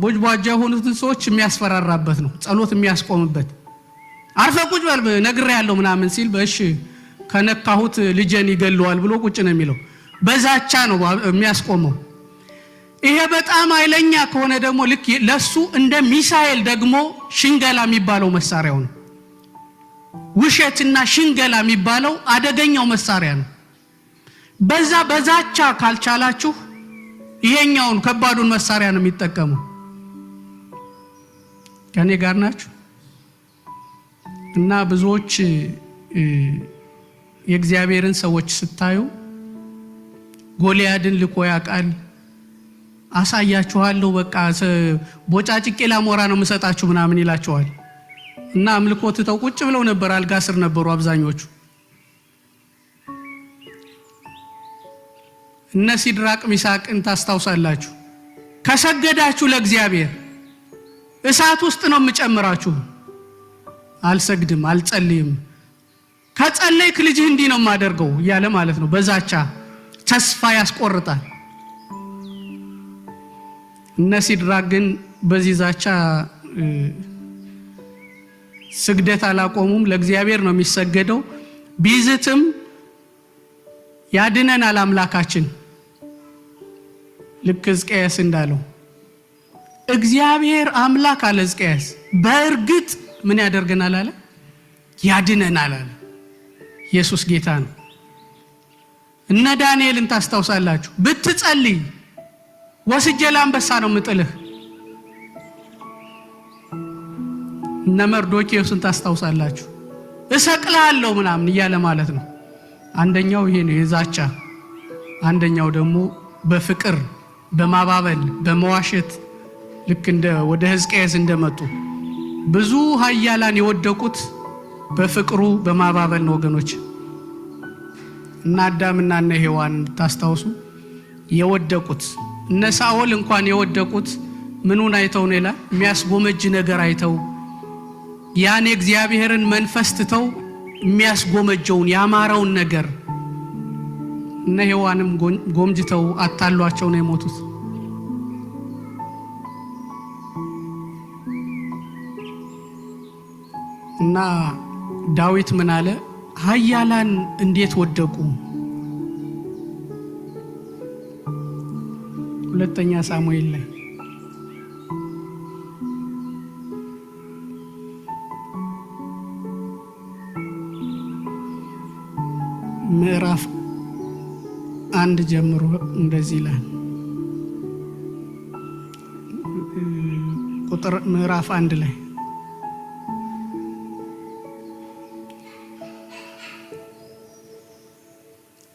ቦጅቧጃ የሆኑትን ሰዎች የሚያስፈራራበት ነው፣ ጸሎት የሚያስቆምበት። አርፈ ቁጭ በል ነግሬያለሁ ምናምን ሲል በእሺ ከነካሁት ልጄን ይገለዋል ብሎ ቁጭ ነው የሚለው። በዛቻ ነው የሚያስቆመው። ይሄ በጣም ኃይለኛ ከሆነ ደግሞ ልክ ለሱ እንደ ሚሳኤል ደግሞ ሽንገላ የሚባለው መሳሪያው ነው። ውሸትና ሽንገላ የሚባለው አደገኛው መሳሪያ ነው። በዛቻ ካልቻላችሁ ይሄኛውን ከባዱን መሳሪያ ነው የሚጠቀመው። ከኔ ጋር ናችሁ? እና ብዙዎች የእግዚአብሔርን ሰዎች ስታዩ ጎልያድን ልኮ ያውቃል። አሳያችኋለሁ በቃ ቦጫጭቄ ላሞራ ነው መሰጣችሁ ምናምን ይላቸዋል። እና አምልኮ ትተው ቁጭ ብለው ነበር፣ አልጋ ስር ነበሩ አብዛኞቹ። እነ ሲድራቅ ሚሳቅን ታስታውሳላችሁ። ከሰገዳችሁ ለእግዚአብሔር እሳት ውስጥ ነው የምጨምራችሁ። አልሰግድም አልጸልይም፣ ከጸለይክ ልጅህ እንዲህ ነው የማደርገው እያለ ማለት ነው። በዛቻ ተስፋ ያስቆርጣል። እነ ሲድራቅ ግን በዚህ ዛቻ ስግደት አላቆሙም። ለእግዚአብሔር ነው የሚሰገደው። ቢዝትም ያድነናል አምላካችን። ልክ ሕዝቅያስ እንዳለው እግዚአብሔር አምላክ አለ ሕዝቅያስ በእርግጥ ምን ያደርገናል አለ? ያድነናል አለ። ኢየሱስ ጌታ ነው። እነ ዳንኤልን ታስታውሳላችሁ። ብትጸልይ ወስጄ ለአንበሳ ነው የምጥልህ። እነ መርዶክዮስን ታስታውሳላችሁ። እሰቅልሃለሁ ምናምን እያለ ማለት ነው። አንደኛው ይሄ ነው የዛቻ፣ አንደኛው ደግሞ በፍቅር በማባበል በመዋሸት ልክ እንደ ወደ ሕዝቅያስ እንደመጡ ብዙ ኃያላን የወደቁት በፍቅሩ በማባበል ነው ወገኖች። እና አዳምና እነ ሔዋን ታስታውሱ የወደቁት። እነ ሳኦል እንኳን የወደቁት ምኑን አይተው ነው ይላል? የሚያስጎመጅ ነገር አይተው ያን እግዚአብሔርን መንፈስ ትተው የሚያስጎመጀውን ያማረውን ነገር። እነ ሔዋንም ጎምጅተው አታሏቸው ነው የሞቱት። እና ዳዊት ምን አለ? ኃያላን እንዴት ወደቁ። ሁለተኛ ሳሙኤል ላይ ምዕራፍ 1 ጀምሮ እንደዚህ ይላል። ምዕራፍ 1 ላይ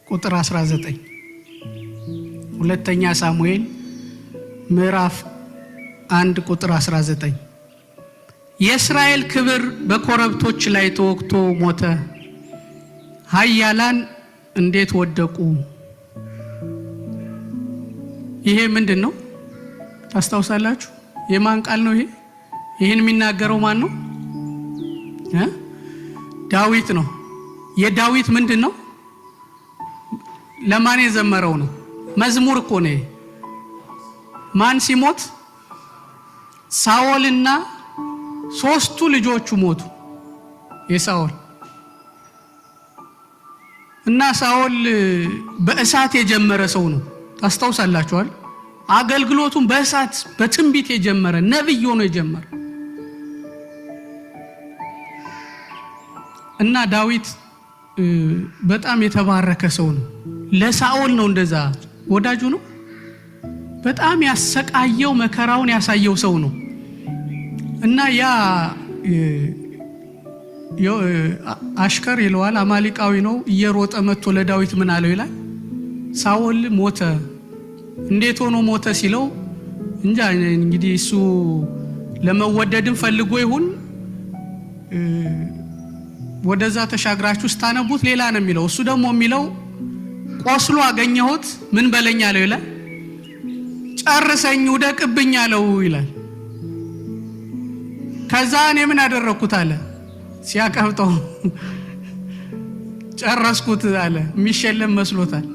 ቁጥር 19 ሁለተኛ ሳሙኤል ምዕራፍ 1 ቁጥር 19 የእስራኤል ክብር በኮረብቶች ላይ ተወግቶ ሞተ፣ ኃያላን እንዴት ወደቁ። ይሄ ምንድን ነው ታስታውሳላችሁ? የማን ቃል ነው ይሄ? ይሄን የሚናገረው ማን ነው? ዳዊት ነው። የዳዊት ምንድን ነው? ለማን የዘመረው ነው? መዝሙር እኮ ነው። ማን ሲሞት? ሳኦልና 3 ልጆቹ ሞቱ። የሳኦል እና ሳኦል በእሳት የጀመረ ሰው ነው። ታስታውሳላችኋል? አገልግሎቱን በእሳት በትንቢት የጀመረ ነብይ ሆኖ የጀመረ እና ዳዊት በጣም የተባረከ ሰው ነው። ለሳኦል ነው እንደዛ ወዳጁ ነው። በጣም ያሰቃየው መከራውን ያሳየው ሰው ነው። እና ያ አሽከር ይለዋል፣ አማሊቃዊ ነው። እየሮጠ መጥቶ ለዳዊት ምን አለው ይላል? ሳኦል ሞተ። እንዴት ሆኖ ሞተ ሲለው እንጃ እንግዲህ እሱ ለመወደድም ፈልጎ ይሁን ወደዛ ተሻግራችሁ ስታነቡት ሌላ ነው የሚለው። እሱ ደግሞ የሚለው ቆስሎ አገኘሁት ምን በለኝ አለው ይላል። ጨርሰኝ ውደቅብኝ አለው ይላል። ከዛ እኔ ምን አደረኩት አለ። ሲያቀብጠው ጨረስኩት አለ። የሚሸለም መስሎታል።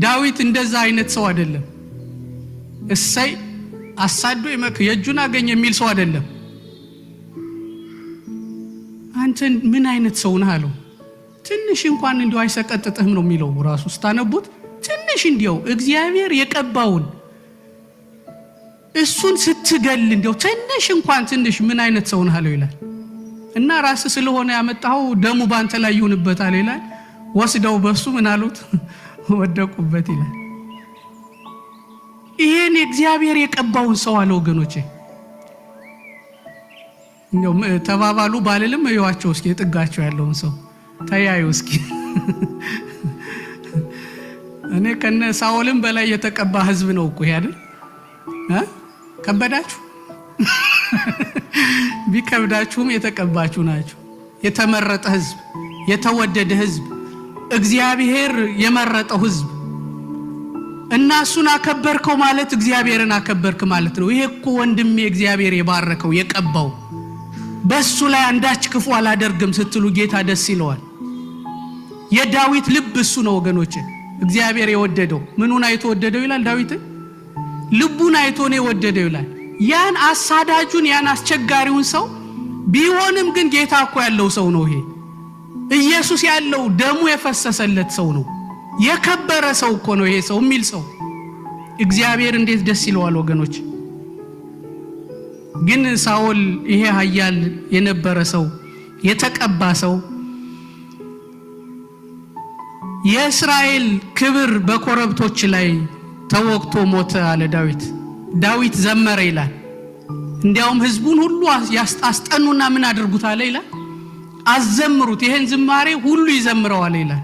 ዳዊት እንደዛ አይነት ሰው አይደለም። እሰይ አሳዶ የእጁን አገኘ የሚል ሰው አይደለም። አንተ ምን አይነት ሰው ነህ አለው። ትንሽ እንኳን እንዲው አይሰቀጥጥህም ነው የሚለው ራሱ ስታነቡት። ትንሽ እንዲው እግዚአብሔር የቀባውን እሱን ስትገል እንዲው ትንሽ እንኳን ትንሽ ምን አይነት ሰው ነህ አለው ይላል። እና ራስ ስለሆነ ያመጣው ደሙ ባንተ ላይ ይሁንበት አለ ይላል። ወስደው በሱ ምን አሉት? ወደቁበት ይላል። ይሄን እግዚአብሔር የቀባውን ሰው አለ ወገኖቼ። እንደው ተባባሉ ባልልም እዩዋቸው እስኪ ጥጋቸው ያለውን ሰው ተያዩ እስኪ። እኔ ከነ ሳኦልም በላይ የተቀባ ህዝብ ነው እኮ ይሄ አይደል? ከበዳችሁ? ቢከብዳችሁም የተቀባችሁ ናችሁ። የተመረጠ ህዝብ፣ የተወደደ ህዝብ፣ እግዚአብሔር የመረጠው ህዝብ እና እሱን አከበርከው ማለት እግዚአብሔርን አከበርክ ማለት ነው። ይሄ እኮ ወንድሜ እግዚአብሔር የባረከው የቀባው በሱ ላይ አንዳች ክፉ አላደርግም ስትሉ ጌታ ደስ ይለዋል። የዳዊት ልብ እሱ ነው ወገኖቼ። እግዚአብሔር የወደደው ምኑን አይቶ ወደደው ይላል ዳዊት? ልቡን አይቶ ነው የወደደው ይላል። ያን አሳዳጁን ያን አስቸጋሪውን ሰው ቢሆንም ግን ጌታ እኮ ያለው ሰው ነው። ይሄ ኢየሱስ ያለው ደሙ የፈሰሰለት ሰው ነው። የከበረ ሰው እኮ ነው ይሄ ሰው የሚል ሰው እግዚአብሔር እንዴት ደስ ይለዋል ወገኖች። ግን ሳኦል ይሄ ኃያል የነበረ ሰው የተቀባ ሰው የእስራኤል ክብር በኮረብቶች ላይ ተወግቶ ሞተ አለ ዳዊት። ዳዊት ዘመረ ይላል። እንዲያውም ህዝቡን ሁሉ ያስጠኑና ምን አድርጉት አለ ይላል? አዘምሩት፣ ይሄን ዝማሬ ሁሉ ይዘምረዋል ይላል።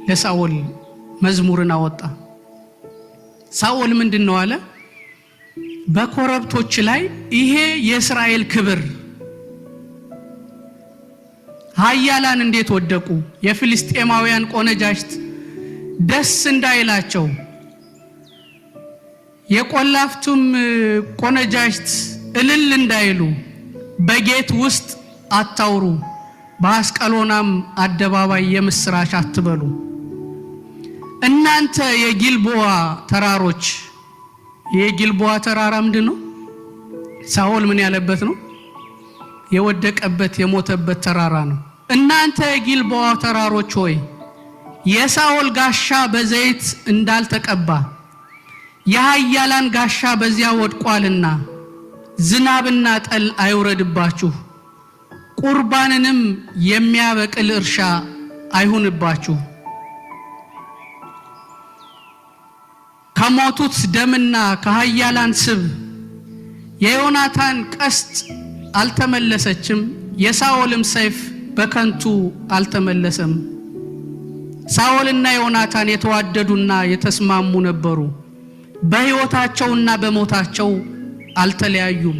ለሳኦል መዝሙርን አወጣ። ሳኦል ምንድነው አለ? በኮረብቶች ላይ ይሄ የእስራኤል ክብር ኃያላን እንዴት ወደቁ፣ የፍልስጤማውያን ቆነጃጅት ደስ እንዳይላቸው፣ የቆላፍቱም ቆነጃጅት እልል እንዳይሉ በጌት ውስጥ አታውሩ፣ በአስቀሎናም አደባባይ የምስራች አትበሉ። እናንተ የጊልቦዋ ተራሮች፣ የጊልቦዋ ተራራ ምንድነው? ሳኦል ምን ያለበት ነው? የወደቀበት የሞተበት ተራራ ነው። እናንተ የጊልቦዋ ተራሮች ሆይ የሳኦል ጋሻ በዘይት እንዳልተቀባ የኃያላን ጋሻ በዚያ ወድቋልና ዝናብና ጠል አይውረድባችሁ፣ ቁርባንንም የሚያበቅል እርሻ አይሁንባችሁ። ከሞቱት ደምና ከኃያላን ስብ የዮናታን ቀስት አልተመለሰችም፣ የሳኦልም ሰይፍ በከንቱ አልተመለሰም። ሳኦልና ዮናታን የተዋደዱና የተስማሙ ነበሩ፣ በሕይወታቸውና በሞታቸው አልተለያዩም።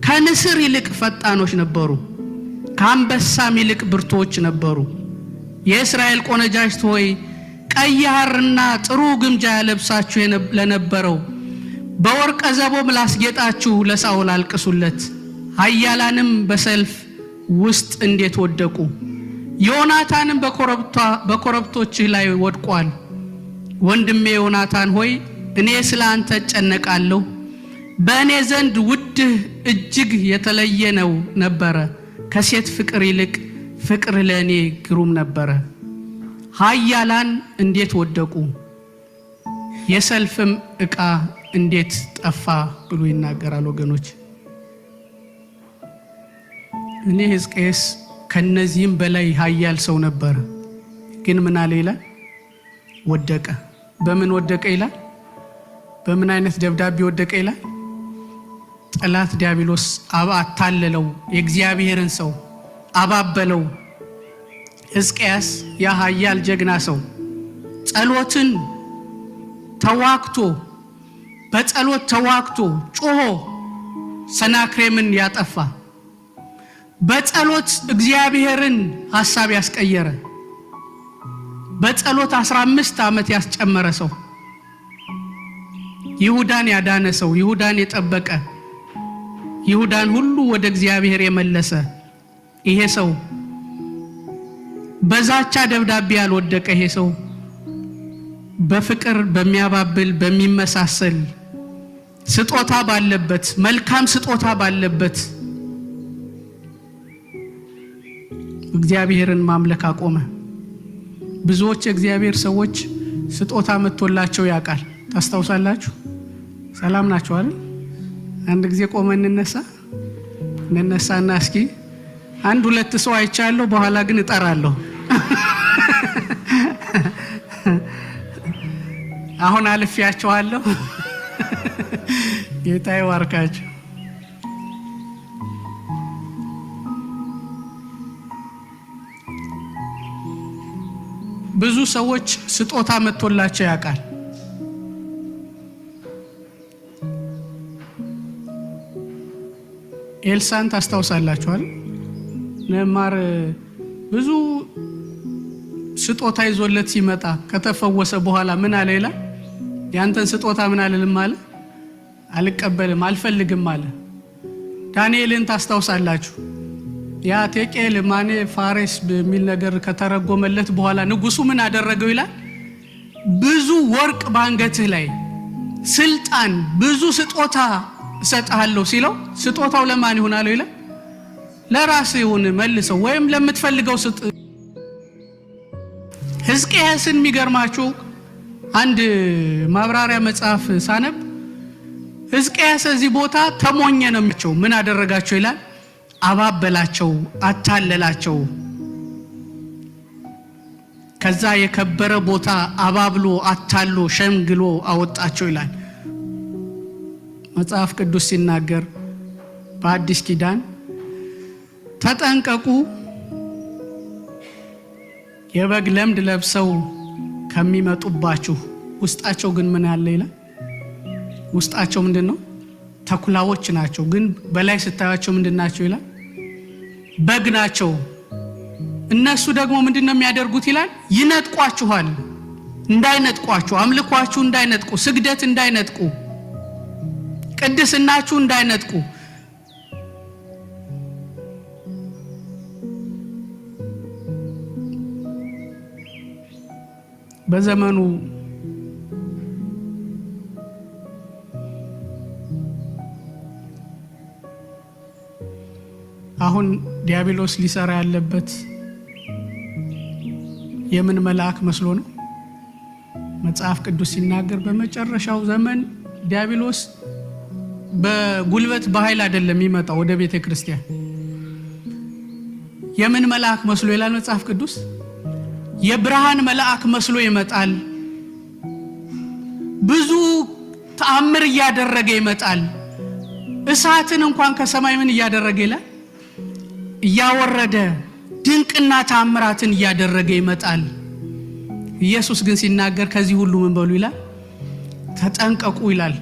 ከንስር ይልቅ ፈጣኖች ነበሩ፣ ከአንበሳም ይልቅ ብርቶች ነበሩ። የእስራኤል ቆነጃጅት ሆይ ቀይ ሐርና ጥሩ ግምጃ ያለብሳችሁ ለነበረው በወርቀ ዘቦም ላስጌጣችሁ ለሳኦል አልቅሱለት። ኃያላንም በሰልፍ ውስጥ እንዴት ወደቁ! ዮናታንም በኮረብቶችህ ላይ ወድቋል። ወንድሜ ዮናታን ሆይ እኔ ስለ አንተ እጨነቃለሁ። በእኔ ዘንድ ውድህ እጅግ የተለየ ነው ነበረ። ከሴት ፍቅር ይልቅ ፍቅር ለእኔ ግሩም ነበረ። ኃያላን እንዴት ወደቁ! የሰልፍም ዕቃ እንዴት ጠፋ ብሎ ይናገራል ወገኖች። እኔ ሕዝቅኤል ከነዚህም በላይ ኃያል ሰው ነበር። ግን ምን አለ ይላል? ወደቀ። በምን ወደቀ ይላል? በምን አይነት ደብዳቤ ወደቀ ይላል? ጠላት ዲያብሎስ አታለለው፣ የእግዚአብሔርን ሰው አባበለው። ሕዝቅኤል ያ ኃያል ጀግና ሰው ጸሎትን ተዋክቶ በጸሎት ተዋክቶ ጮሆ ሰናክሬምን ያጠፋ፣ በጸሎት እግዚአብሔርን ሐሳብ ያስቀየረ፣ በጸሎት 15 ዓመት ያስጨመረ ሰው፣ ይሁዳን ያዳነ ሰው፣ ይሁዳን የጠበቀ፣ ይሁዳን ሁሉ ወደ እግዚአብሔር የመለሰ ይሄ ሰው በዛቻ ደብዳቤ ያልወደቀ ይሄ ሰው በፍቅር በሚያባብል በሚመሳሰል ስጦታ ባለበት መልካም ስጦታ ባለበት እግዚአብሔርን ማምለክ አቆመ። ብዙዎች የእግዚአብሔር ሰዎች ስጦታ መጥቶላቸው ያውቃል። ታስታውሳላችሁ? ሰላም ናችሁ አይደል? አንድ ጊዜ ቆመን እንነሳና እስኪ አንድ ሁለት ሰው አይቻለሁ፣ በኋላ ግን እጠራለሁ። አሁን አልፌያቸዋለሁ። ጌታ ይባርካችሁ። ብዙ ሰዎች ስጦታ መጥቶላቸው ያውቃል። ኤልሳን ታስታውሳላችኋል? ነማር ብዙ ስጦታ ይዞለት ሲመጣ ከተፈወሰ በኋላ ምን አለ ይላል? ያንተን ስጦታ ምን አልልም አለ፣ አልቀበልም፣ አልፈልግም አለ። ዳንኤልን ታስታውሳላችሁ? ያ ቴቄል ማኔ ፋሬስ በሚል ነገር ከተረጎመለት በኋላ ንጉሱ ምን አደረገው ይላል? ብዙ ወርቅ ባንገትህ ላይ ስልጣን፣ ብዙ ስጦታ እሰጥሃለሁ ሲለው ስጦታው ለማን ይሆናል ይላል? ለራስህ ይሁን መልሰው ወይም ለምትፈልገው ስጥ። ሕዝቅያስን የሚገርማችሁ አንድ ማብራሪያ መጽሐፍ ሳነብ ሕዝቅያስ እዚህ ቦታ ተሞኘ ነው የሚለው። ምን አደረጋቸው ይላል? አባበላቸው፣ አታለላቸው። ከዛ የከበረ ቦታ አባብሎ አታሎ ሸምግሎ አወጣቸው ይላል መጽሐፍ ቅዱስ ሲናገር በአዲስ ኪዳን ተጠንቀቁ፣ የበግ ለምድ ለብሰው ከሚመጡባችሁ ውስጣቸው ግን ምን አለ ይላል? ውስጣቸው ምንድነው? ተኩላዎች ናቸው፣ ግን በላይ ስታያቸው ምንድናቸው ይላል? በግ ናቸው። እነሱ ደግሞ ምንድነው የሚያደርጉት ይላል? ይነጥቋችኋል። እንዳይነጥቋችሁ፣ አምልኳችሁ እንዳይነጥቁ፣ ስግደት እንዳይነጥቁ፣ ቅድስናችሁ እንዳይነጥቁ። በዘመኑ አሁን ዲያብሎስ ሊሰራ ያለበት የምን መልአክ መስሎ ነው? መጽሐፍ ቅዱስ ሲናገር በመጨረሻው ዘመን ዲያብሎስ በጉልበት በኃይል አይደለም የሚመጣው ወደ ቤተ ክርስቲያን። የምን መልአክ መስሎ ይላል መጽሐፍ ቅዱስ? የብርሃን መልአክ መስሎ ይመጣል። ብዙ ተአምር እያደረገ ይመጣል። እሳትን እንኳን ከሰማይ ምን እያደረገ ይላል? እያወረደ ድንቅና ተአምራትን እያደረገ ይመጣል። ኢየሱስ ግን ሲናገር ከዚህ ሁሉ ምን በሉ ይላል? ተጠንቀቁ ይላል።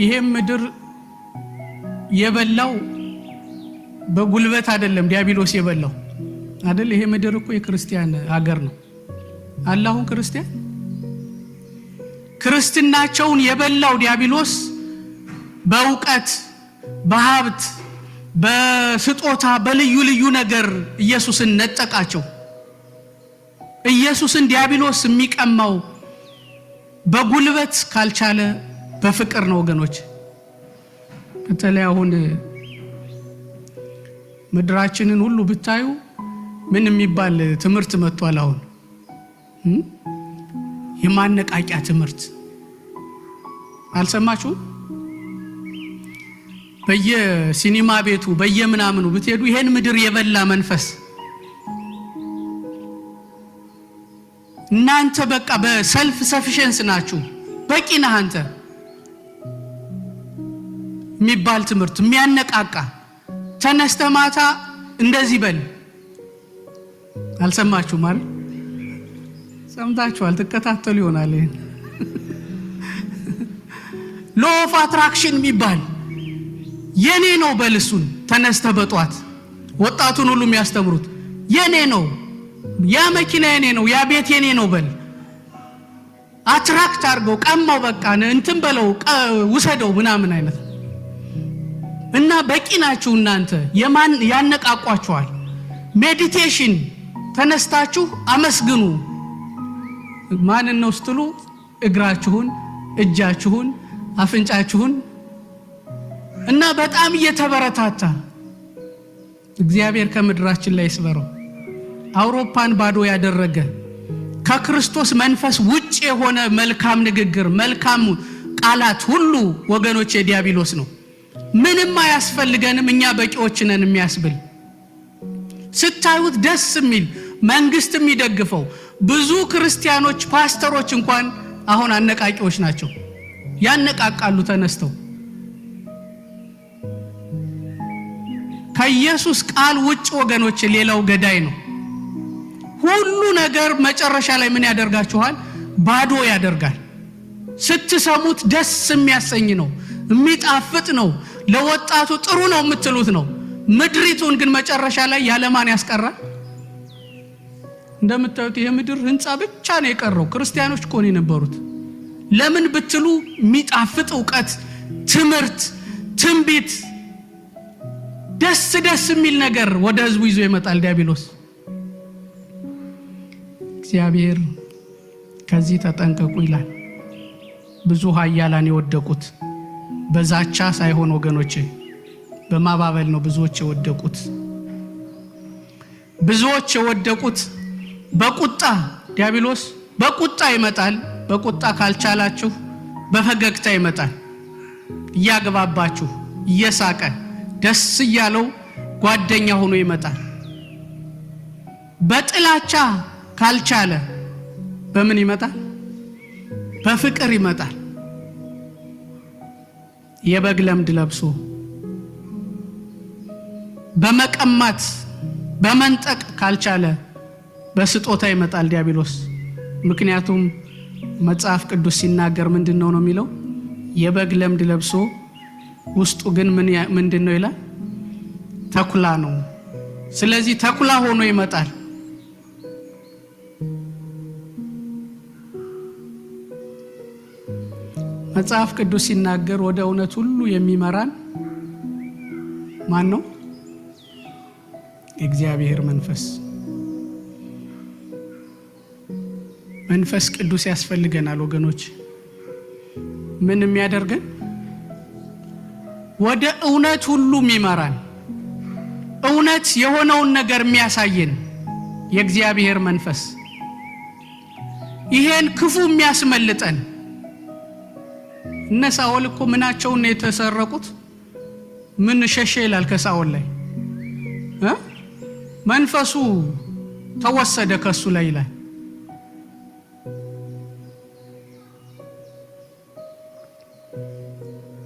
ይሄም ምድር የበላው በጉልበት አይደለም ዲያብሎስ የበላው አይደል? ይሄ ምድር እኮ የክርስቲያን ሀገር ነው። አላሁ ክርስቲያን ክርስትናቸውን የበላው ዲያብሎስ በእውቀት፣ በሀብት፣ በስጦታ፣ በልዩ ልዩ ነገር ኢየሱስን ነጠቃቸው። ኢየሱስን ዲያብሎስ የሚቀማው በጉልበት ካልቻለ በፍቅር ነው ወገኖች። በተለይ አሁን ምድራችንን ሁሉ ብታዩ ምን የሚባል ትምህርት መጥቷል? አሁን የማነቃቂያ ትምህርት አልሰማችሁም? በየሲኒማ ቤቱ በየምናምኑ ብትሄዱ ይሄን ምድር የበላ መንፈስ እናንተ በቃ በሰልፍ ሰፊሸንስ ናችሁ፣ በቂ ነህ አንተ የሚባል ትምህርት የሚያነቃቃ ተነስተህ ማታ እንደዚህ በል። አልሰማችሁም አይደል? ሰምታችኋል፣ ትከታተሉ ይሆናል። ሎ ኦፍ አትራክሽን የሚባል የኔ ነው በልሱን ተነስተህ በጧት ወጣቱን ሁሉ የሚያስተምሩት የኔ ነው፣ ያ መኪና የኔ ነው፣ ያ ቤት የኔ ነው በል። አትራክት አድርገው ቀማው፣ በቃ እንትን በለው፣ ውሰደው ምናምን አይነት እና በቂ ናችሁ እናንተ። የማን ያነቃቋችኋል? ሜዲቴሽን ተነስታችሁ አመስግኑ። ማንን ነው ስትሉ እግራችሁን፣ እጃችሁን፣ አፍንጫችሁን እና በጣም እየተበረታታ እግዚአብሔር ከምድራችን ላይ ይስበረው። አውሮፓን ባዶ ያደረገ ከክርስቶስ መንፈስ ውጭ የሆነ መልካም ንግግር፣ መልካም ቃላት ሁሉ ወገኖች የዲያብሎስ ነው። ምንም አያስፈልገንም፣ እኛ በቂዎች ነን የሚያስብል ስታዩት ደስ የሚል መንግስት የሚደግፈው ብዙ ክርስቲያኖች ፓስተሮች እንኳን አሁን አነቃቂዎች ናቸው። ያነቃቃሉ ተነስተው ከኢየሱስ ቃል ውጭ ወገኖች ሌላው ገዳይ ነው። ሁሉ ነገር መጨረሻ ላይ ምን ያደርጋችኋል? ባዶ ያደርጋል። ስትሰሙት ደስ የሚያሰኝ ነው፣ የሚጣፍጥ ነው፣ ለወጣቱ ጥሩ ነው የምትሉት ነው። ምድሪቱን ግን መጨረሻ ላይ ያለማን ያስቀራል? እንደምታዩት የምድር ህንጻ ብቻ ነው የቀረው። ክርስቲያኖች እኮ ነው የነበሩት። ለምን ብትሉ የሚጣፍጥ ዕውቀት፣ ትምህርት፣ ትንቢት፣ ደስ የሚል ነገር ወደ ህዝቡ ይዞ ይመጣል ዲያብሎስ። እግዚአብሔር ከዚህ ተጠንቀቁ ይላል። ብዙ ኃያላን የወደቁት በዛቻ ሳይሆን ወገኖቼ በማባበል ነው። ብዙዎች የወደቁት በቁጣ። ዲያብሎስ በቁጣ ይመጣል። በቁጣ ካልቻላችሁ በፈገግታ ይመጣል። እያገባባችሁ እየሳቀ ደስ እያለው ጓደኛ ሆኖ ይመጣል። በጥላቻ ካልቻለ በምን ይመጣል? በፍቅር ይመጣል። የበግ ለምድ ለብሶ በመቀማት በመንጠቅ ካልቻለ በስጦታ ይመጣል ዲያብሎስ። ምክንያቱም መጽሐፍ ቅዱስ ሲናገር ምንድነው ነው የሚለው? የበግ ለምድ ለብሶ ውስጡ ግን ምንድነው ይላል? ተኩላ ነው። ስለዚህ ተኩላ ሆኖ ይመጣል። መጽሐፍ ቅዱስ ሲናገር ወደ እውነት ሁሉ የሚመራን ማን ነው? እግዚአብሔር መንፈስ ቅዱስ ያስፈልገናል ወገኖች። ምን የሚያደርገን? ወደ እውነት ሁሉ የሚመራን፣ እውነት የሆነውን ነገር የሚያሳየን የእግዚአብሔር መንፈስ፣ ይሄን ክፉ የሚያስመልጠን። እነ ሳኦል እኮ ምናቸውን ነው የተሰረቁት? ምን ሸሸ ይላል ከሳኦል ላይ መንፈሱ ተወሰደ ከሱ ላይ ይላል።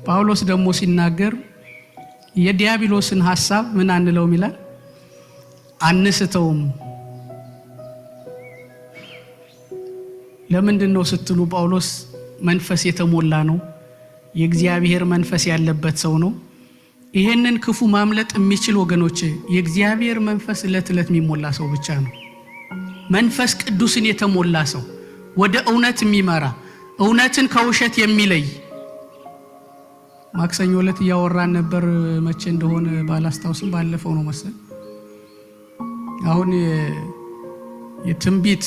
ጳውሎስ ደግሞ ሲናገር የዲያብሎስን ሐሳብ ምን አንለውም ይላል? አንስተውም። ለምንድነው ስትሉ ጳውሎስ መንፈስ የተሞላ ነው። የእግዚአብሔር መንፈስ ያለበት ሰው ነው። ይሄንን ክፉ ማምለጥ የሚችል ወገኖች የእግዚአብሔር መንፈስ ዕለት የሚሞላ ሰው ብቻ ነው። መንፈስ ቅዱስን የተሞላ ሰው ወደ እውነት የሚመራ፣ እውነትን ከውሸት የሚለይ። ማክሰኞ ዕለት እያወራን ነበር፣ መቼ እንደሆነ ባላስታውስም ባለፈው ነው መሰል። አሁን የትንቢት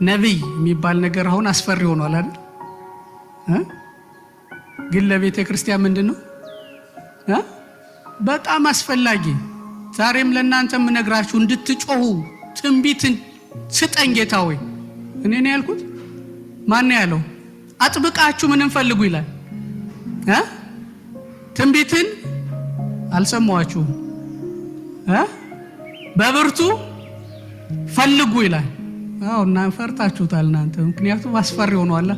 ነብይ የሚባል ነገር አሁን አስፈሪ ሆኗል አይደል? ግን ለቤተ ክርስቲያን ምንድነው በጣም አስፈላጊ። ዛሬም ለእናንተ የምነግራችሁ እንድትጮሁ ትንቢትን ስጠኝ ጌታ ሆይ። እኔ ነኝ ያልኩት? ማን ያለው? አጥብቃችሁ ምንን ፈልጉ ይላል። ትንቢትን አልሰማዋችሁም? በብርቱ ፈልጉ ይላል። አዎ እና ፈርታችሁታል እናንተ፣ ምክንያቱም አስፈሪ ሆኗል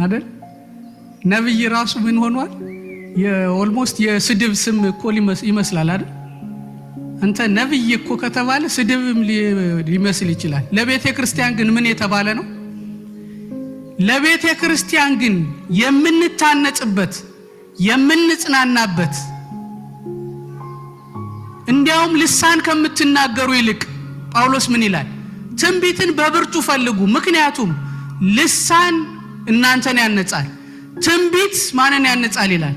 አይደል? ነብይ ራሱ ምን ሆኗል? የኦልሞስት የስድብ ስም እኮ ይመስላል አይደል? አንተ ነብይ እኮ ከተባለ ስድብም ሊመስል ይችላል። ለቤተ ክርስቲያን ግን ምን የተባለ ነው? ለቤተ ክርስቲያን ግን የምንታነጽበት የምንጽናናበት፣ እንዲያውም ልሳን ከምትናገሩ ይልቅ ጳውሎስ ምን ይላል? ትንቢትን በብርቱ ፈልጉ። ምክንያቱም ልሳን እናንተን ያነጻል፣ ትንቢት ማንን ያነጻል ይላል?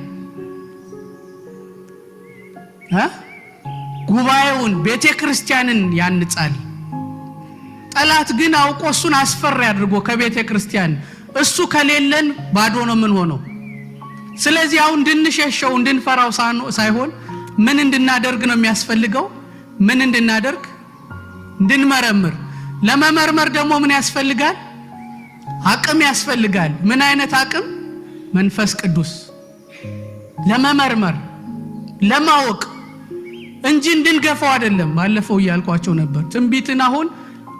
ጉባኤውን ቤተ ክርስቲያንን ያንጻል። ጠላት ግን አውቆ እሱን አስፈሪ አድርጎ ከቤተ ክርስቲያን እሱ ከሌለን ባዶ ነው ምን ሆነው። ስለዚህ አሁን እንድንሸሸው እንድንፈራው ሳይሆን ምን እንድናደርግ ነው የሚያስፈልገው? ምን እንድናደርግ? እንድንመረምር። ለመመርመር ደግሞ ምን ያስፈልጋል? አቅም ያስፈልጋል። ምን አይነት አቅም? መንፈስ ቅዱስ። ለመመርመር ለማወቅ እንጂ እንድንገፋው አይደለም። ባለፈው ያልኳቸው ነበር። ትንቢትን አሁን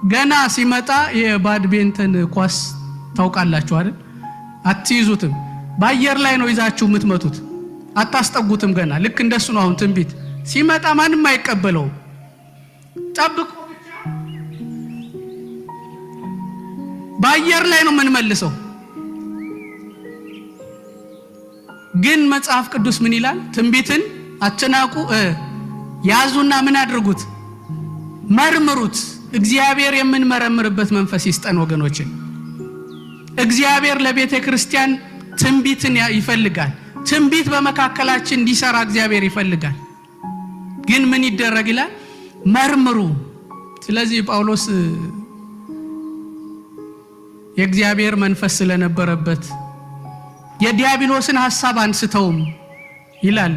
ገና ሲመጣ የባድቤንተን ኳስ ታውቃላችሁ አይደል? አትይዙትም። በአየር ላይ ነው ይዛችሁ የምትመቱት። አታስጠጉትም ገና ልክ እንደሱ ነው አሁን ትንቢት ሲመጣ ማንም አይቀበለው ጠብቁ ብቻ ባየር ላይ ነው ምን መልሰው ግን መጽሐፍ ቅዱስ ምን ይላል ትንቢትን አትናቁ ያዙና ምን አድርጉት መርምሩት እግዚአብሔር የምንመረምርበት መንፈስ ይስጠን ወገኖች እግዚአብሔር ለቤተ ክርስቲያን ትንቢትን ይፈልጋል ትንቢት በመካከላችን እንዲሰራ እግዚአብሔር ይፈልጋል ግን ምን ይደረግ ይላል መርምሩ ስለዚህ ጳውሎስ የእግዚአብሔር መንፈስ ስለነበረበት የዲያብሎስን ሐሳብ አንስተውም ይላል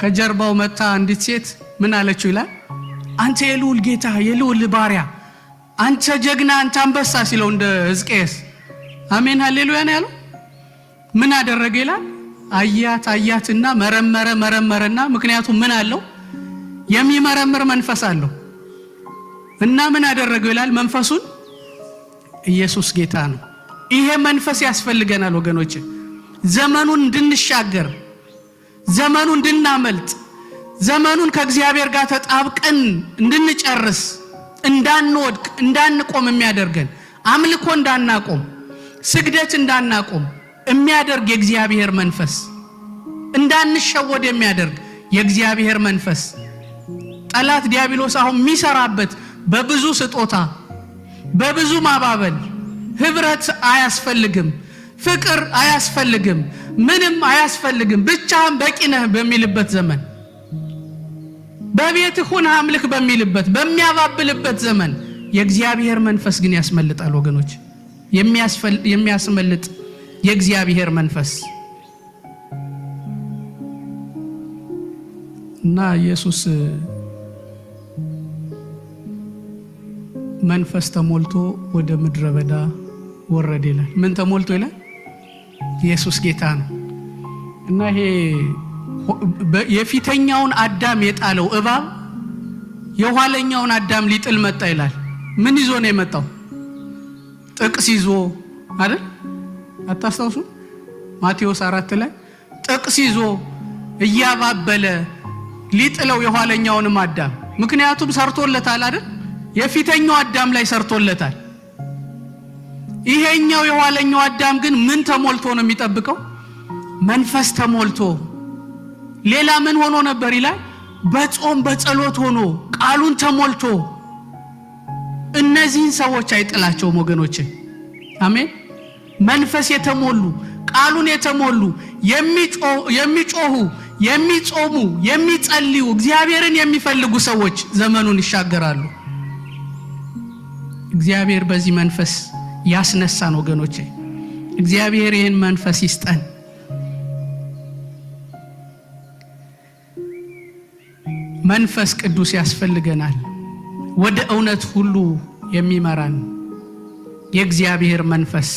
ከጀርባው መጣ አንዲት ሴት ምን አለችው ይላል አንተ የልዑል ጌታ የልዑል ባሪያ አንተ ጀግና አንተ አንበሳ ሲለው እንደ ሕዝቅኤል አሜን ሃሌሉያ ነው ያለው ምን አደረገ ይላል አያትና መረመረና ምክንያቱም ምን አለው የሚመረምር መንፈስ አለው እና ምን አደረገው ይላል መንፈሱን ኢየሱስ ጌታ ነው ይሄ መንፈስ ያስፈልገናል ወገኖች ዘመኑን እንድንሻገር ዘመኑን እንድናመልጥ ዘመኑን ከእግዚአብሔር ጋር ተጣብቀን እንድንጨርስ እንዳንወድቅ እንዳንቆም የሚያደርገን አምልኮ እንዳናቆም ስግደት እንዳናቆም የሚያደርግ የእግዚአብሔር መንፈስ እንዳንሸወድ የሚያደርግ የእግዚአብሔር መንፈስ ጠላት ዲያብሎስ አሁን የሚሰራበት በብዙ ስጦታ በብዙ ማባበል ህብረት አያስፈልግም ፍቅር አያስፈልግም ምንም አያስፈልግም ብቻህን በቂ ነህ በሚልበት ዘመን በቤት ሁን አምልክ በሚልበት በሚያባብልበት ዘመን የእግዚአብሔር መንፈስ ግን ያስመልጣል ወገኖች የሚያስመልጥ የእግዚአብሔር መንፈስ እና ኢየሱስ መንፈስ ተሞልቶ ወደ ምድረ በዳ ወረደ ይላል ምን ተሞልቶ ይላል ኢየሱስ ጌታ ነው እና ይሄ የፊተኛውን አዳም የጣለው እባብ የኋለኛውን አዳም ሊጥል መጣ ይላል ምን ይዞ ነው የመጣው ጥቅስ ይዞ አይደል አታስታውሱ ማቴዎስ 4 ላይ ጥቅስ ይዞ እያባበለ ሊጥለው የኋለኛውንም አዳም ምክንያቱም ሰርቶለታል አይደል የፊተኛው አዳም ላይ ሰርቶለታል ይሄኛው የኋለኛው አዳም ግን ምን ተሞልቶ ነው የሚጠብቀው መንፈስ ተሞልቶ ሌላ ምን ሆኖ ነበር ይላል በጾም በጸሎት ሆኖ ቃሉን ተሞልቶ እነዚህን ሰዎች አይጥላቸውም ወገኖች አሜን መንፈስ የተሞሉ ቃሉን የተሞሉ የሚጮሁ የሚጾሙ የሚጸልዩ እግዚአብሔርን የሚፈልጉ ሰዎች ዘመኑን ይሻገራሉ እግዚአብሔር በዚህ መንፈስ ያስነሳን ወገኖች እግዚአብሔር ይህን መንፈስ ይስጠን መንፈስ ቅዱስ ያስፈልገናል ወደ እውነት ሁሉ የሚመራን የእግዚአብሔር መንፈስ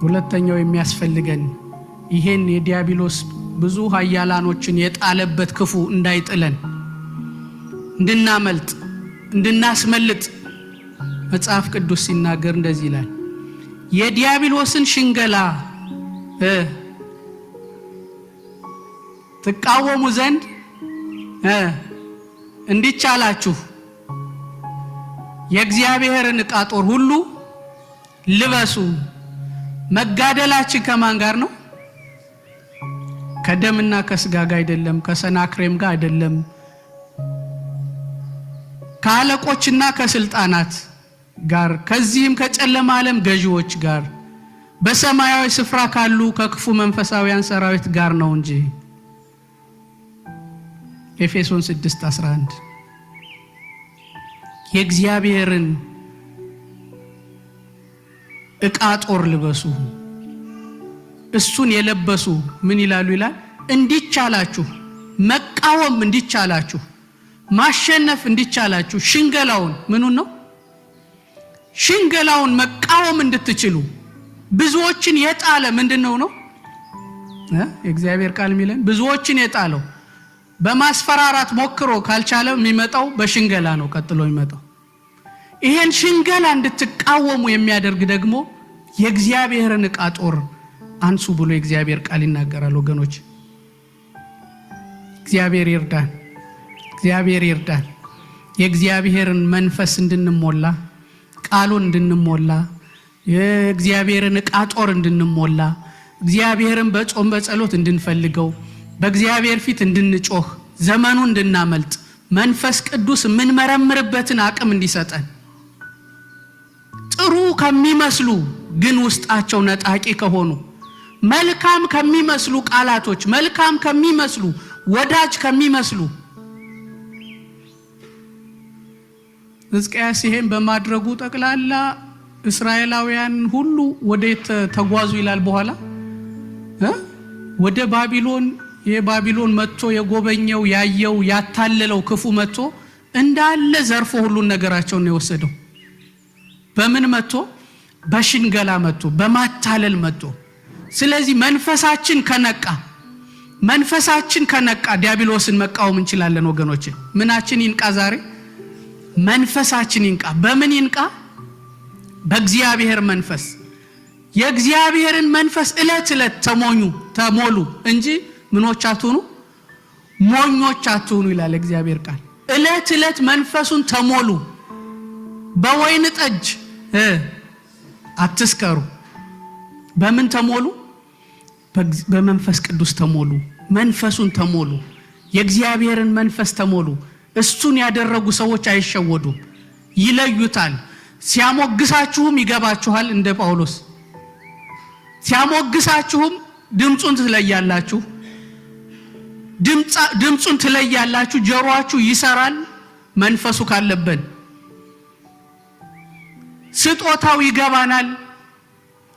ሁለተኛው የሚያስፈልገን ይሄን የዲያብሎስ ብዙ ኃያላኖችን የጣለበት ክፉ እንዳይጥለን እንድናመልጥ እንድናስመልጥ መጽሐፍ ቅዱስ ሲናገር እንደዚህ ይላል የዲያብሎስን ሽንገላ ተቃወሙ ዘንድ እንዲቻላችሁ የእግዚአብሔርን ዕቃ ጦር ሁሉ ልበሱ መጋደላችን ከማን ጋር ነው ከደምና ከስጋ ጋር አይደለም ከሰናክሬም ጋር አይደለም ከአለቆችና ከስልጣናት ጋር ከዚህም ከጨለማ ዓለም ገዢዎች ጋር በሰማያዊ ስፍራ ካሉ ከክፉ መንፈሳውያን ሰራዊት ጋር ነው እንጂ ኤፌሶን 6:11 የእግዚአብሔርን ዕቃ ጦር ልበሱ እሱን የለበሱ ምን ይላሉ ይላል እንዲቻላችሁ መቃወም እንዲቻላችሁ ማሸነፍ እንዲቻላችሁ ሽንገላውን ምኑን ነው ሽንገላውን መቃወም እንድትችሉ ብዙዎችን የጣለ ምንድነው ነው የእግዚአብሔር ቃል የሚለን ብዙዎችን የጣለው በማስፈራራት ሞክሮ ካልቻለ የሚመጣው በሽንገላ ነው ቀጥሎ የሚመጣው ይሄን ሽንገላ እንድትቃወሙ የሚያደርግ ደግሞ የእግዚአብሔርን ዕቃ ጦር አንሱ ብሎ የእግዚአብሔር ቃል ይናገራል ወገኖች። እግዚአብሔር ይርዳን። እግዚአብሔር ይርዳን። የእግዚአብሔርን መንፈስ እንድንሞላ፣ ቃሉን እንድንሞላ፣ የእግዚአብሔርን ዕቃ ጦር እንድንሞላ፣ እግዚአብሔርን በጾም በጸሎት እንድንፈልገው፣ በእግዚአብሔር ፊት እንድንጮህ፣ ዘመኑን እንድናመልጥ መንፈስ ቅዱስ ምን መረምርበትን አቅም እንዲሰጠን፣ ጥሩ ከሚመስሉ ግን ውስጣቸው ነጣቂ ከሆኑ፣ መልካም ከሚመስሉ ቃላቶች፣ መልካም ከሚመስሉ ወዳጅ ከሚመስሉ ሕዝቅያስ ይሄን በማድረጉ ጠቅላላ እስራኤላውያን ሁሉ ወዴት ተጓዙ ይላል በኋላ ወደ ባቢሎን። የባቢሎን መጥቶ የጎበኘው ያየው ያታለለው ክፉ መጥቶ እንዳለ ዘርፎ ሁሉን ነገራቸውን ነው የወሰደው። በምን መጥቶ? በሽንገላ መጥቶ፣ በማታለል መጥቶ። ስለዚህ መንፈሳችን ከነቃ ዲያብሎስን መቃወም እንችላለን ወገኖቼ። ምናችን ይንቃ ዛሬ? መንፈሳችን ይንቃ። በምን ይንቃ? በእግዚአብሔር መንፈስ። የእግዚአብሔርን መንፈስ ዕለት ተሞሉ እንጂ ምኖች አትሁኑ፣ ሞኞች አትሁኑ ይላል እግዚአብሔር ቃል። ዕለት መንፈሱን ተሞሉ። በወይን ጠጅ አትስከሩ። በምን ተሞሉ? በመንፈስ ቅዱስ ተሞሉ። መንፈሱን ተሞሉ። የእግዚአብሔርን መንፈስ ተሞሉ። እሱን ያደረጉ ሰዎች አይሸወዱም፣ ይለዩታል። ሲያሞግሳችሁም ይገባችኋል። እንደ ጳውሎስ ሲያሞግሳችሁም ድምጹን ትለያላችሁ፣ ድምጹን ትለያላችሁ። ጆሮአችሁ ይሰራል። መንፈሱ ካለበን ስጦታው ይገባናል።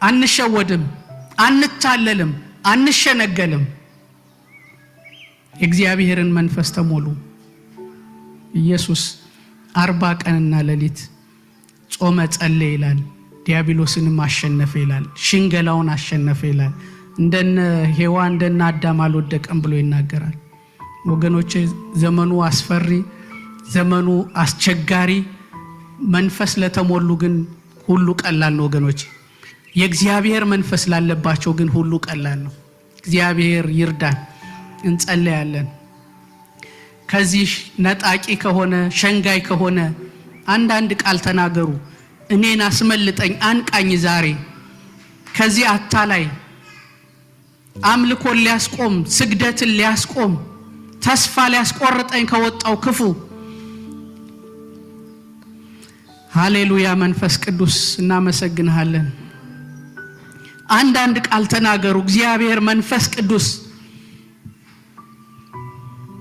አንሸወድም፣ አንታለልም፣ አንሸነገልም። የእግዚአብሔርን መንፈስ ተሞሉ። ኢየሱስ 40 ቀንና ሌሊት ጾመ ጸለየ ይላል። ዲያብሎስንም አሸነፈ ይላል። ሽንገላውን አሸነፈ ይላል። እንደነ ሔዋን እንደነ አዳም አልወደቀም ብሎ ይናገራል። ወገኖቼ ዘመኑ አስፈሪ፣ ዘመኑ አስቸጋሪ፣ መንፈስ ለተሞሉ ግን ሁሉ ቀላል ነው ወገኖቼ። የእግዚአብሔር መንፈስ ላለባቸው ግን ሁሉ ቀላል ነው። እግዚአብሔር ይርዳን። እንጸልያለን። ከዚህ ነጣቂ ከሆነ ሸንጋይ ከሆነ አንዳንድ ቃል ተናገሩ። እኔን አስመልጠኝ፣ አንቃኝ። ዛሬ ከዚህ አታላይ አምልኮን ሊያስቆም፣ ስግደትን ሊያስቆም፣ ተስፋ ሊያስቆርጠኝ ከወጣው ክፉ ሃሌሉያ። መንፈስ ቅዱስ እናመሰግንሃለን። አንዳንድ ቃል ተናገሩ። እግዚአብሔር መንፈስ ቅዱስ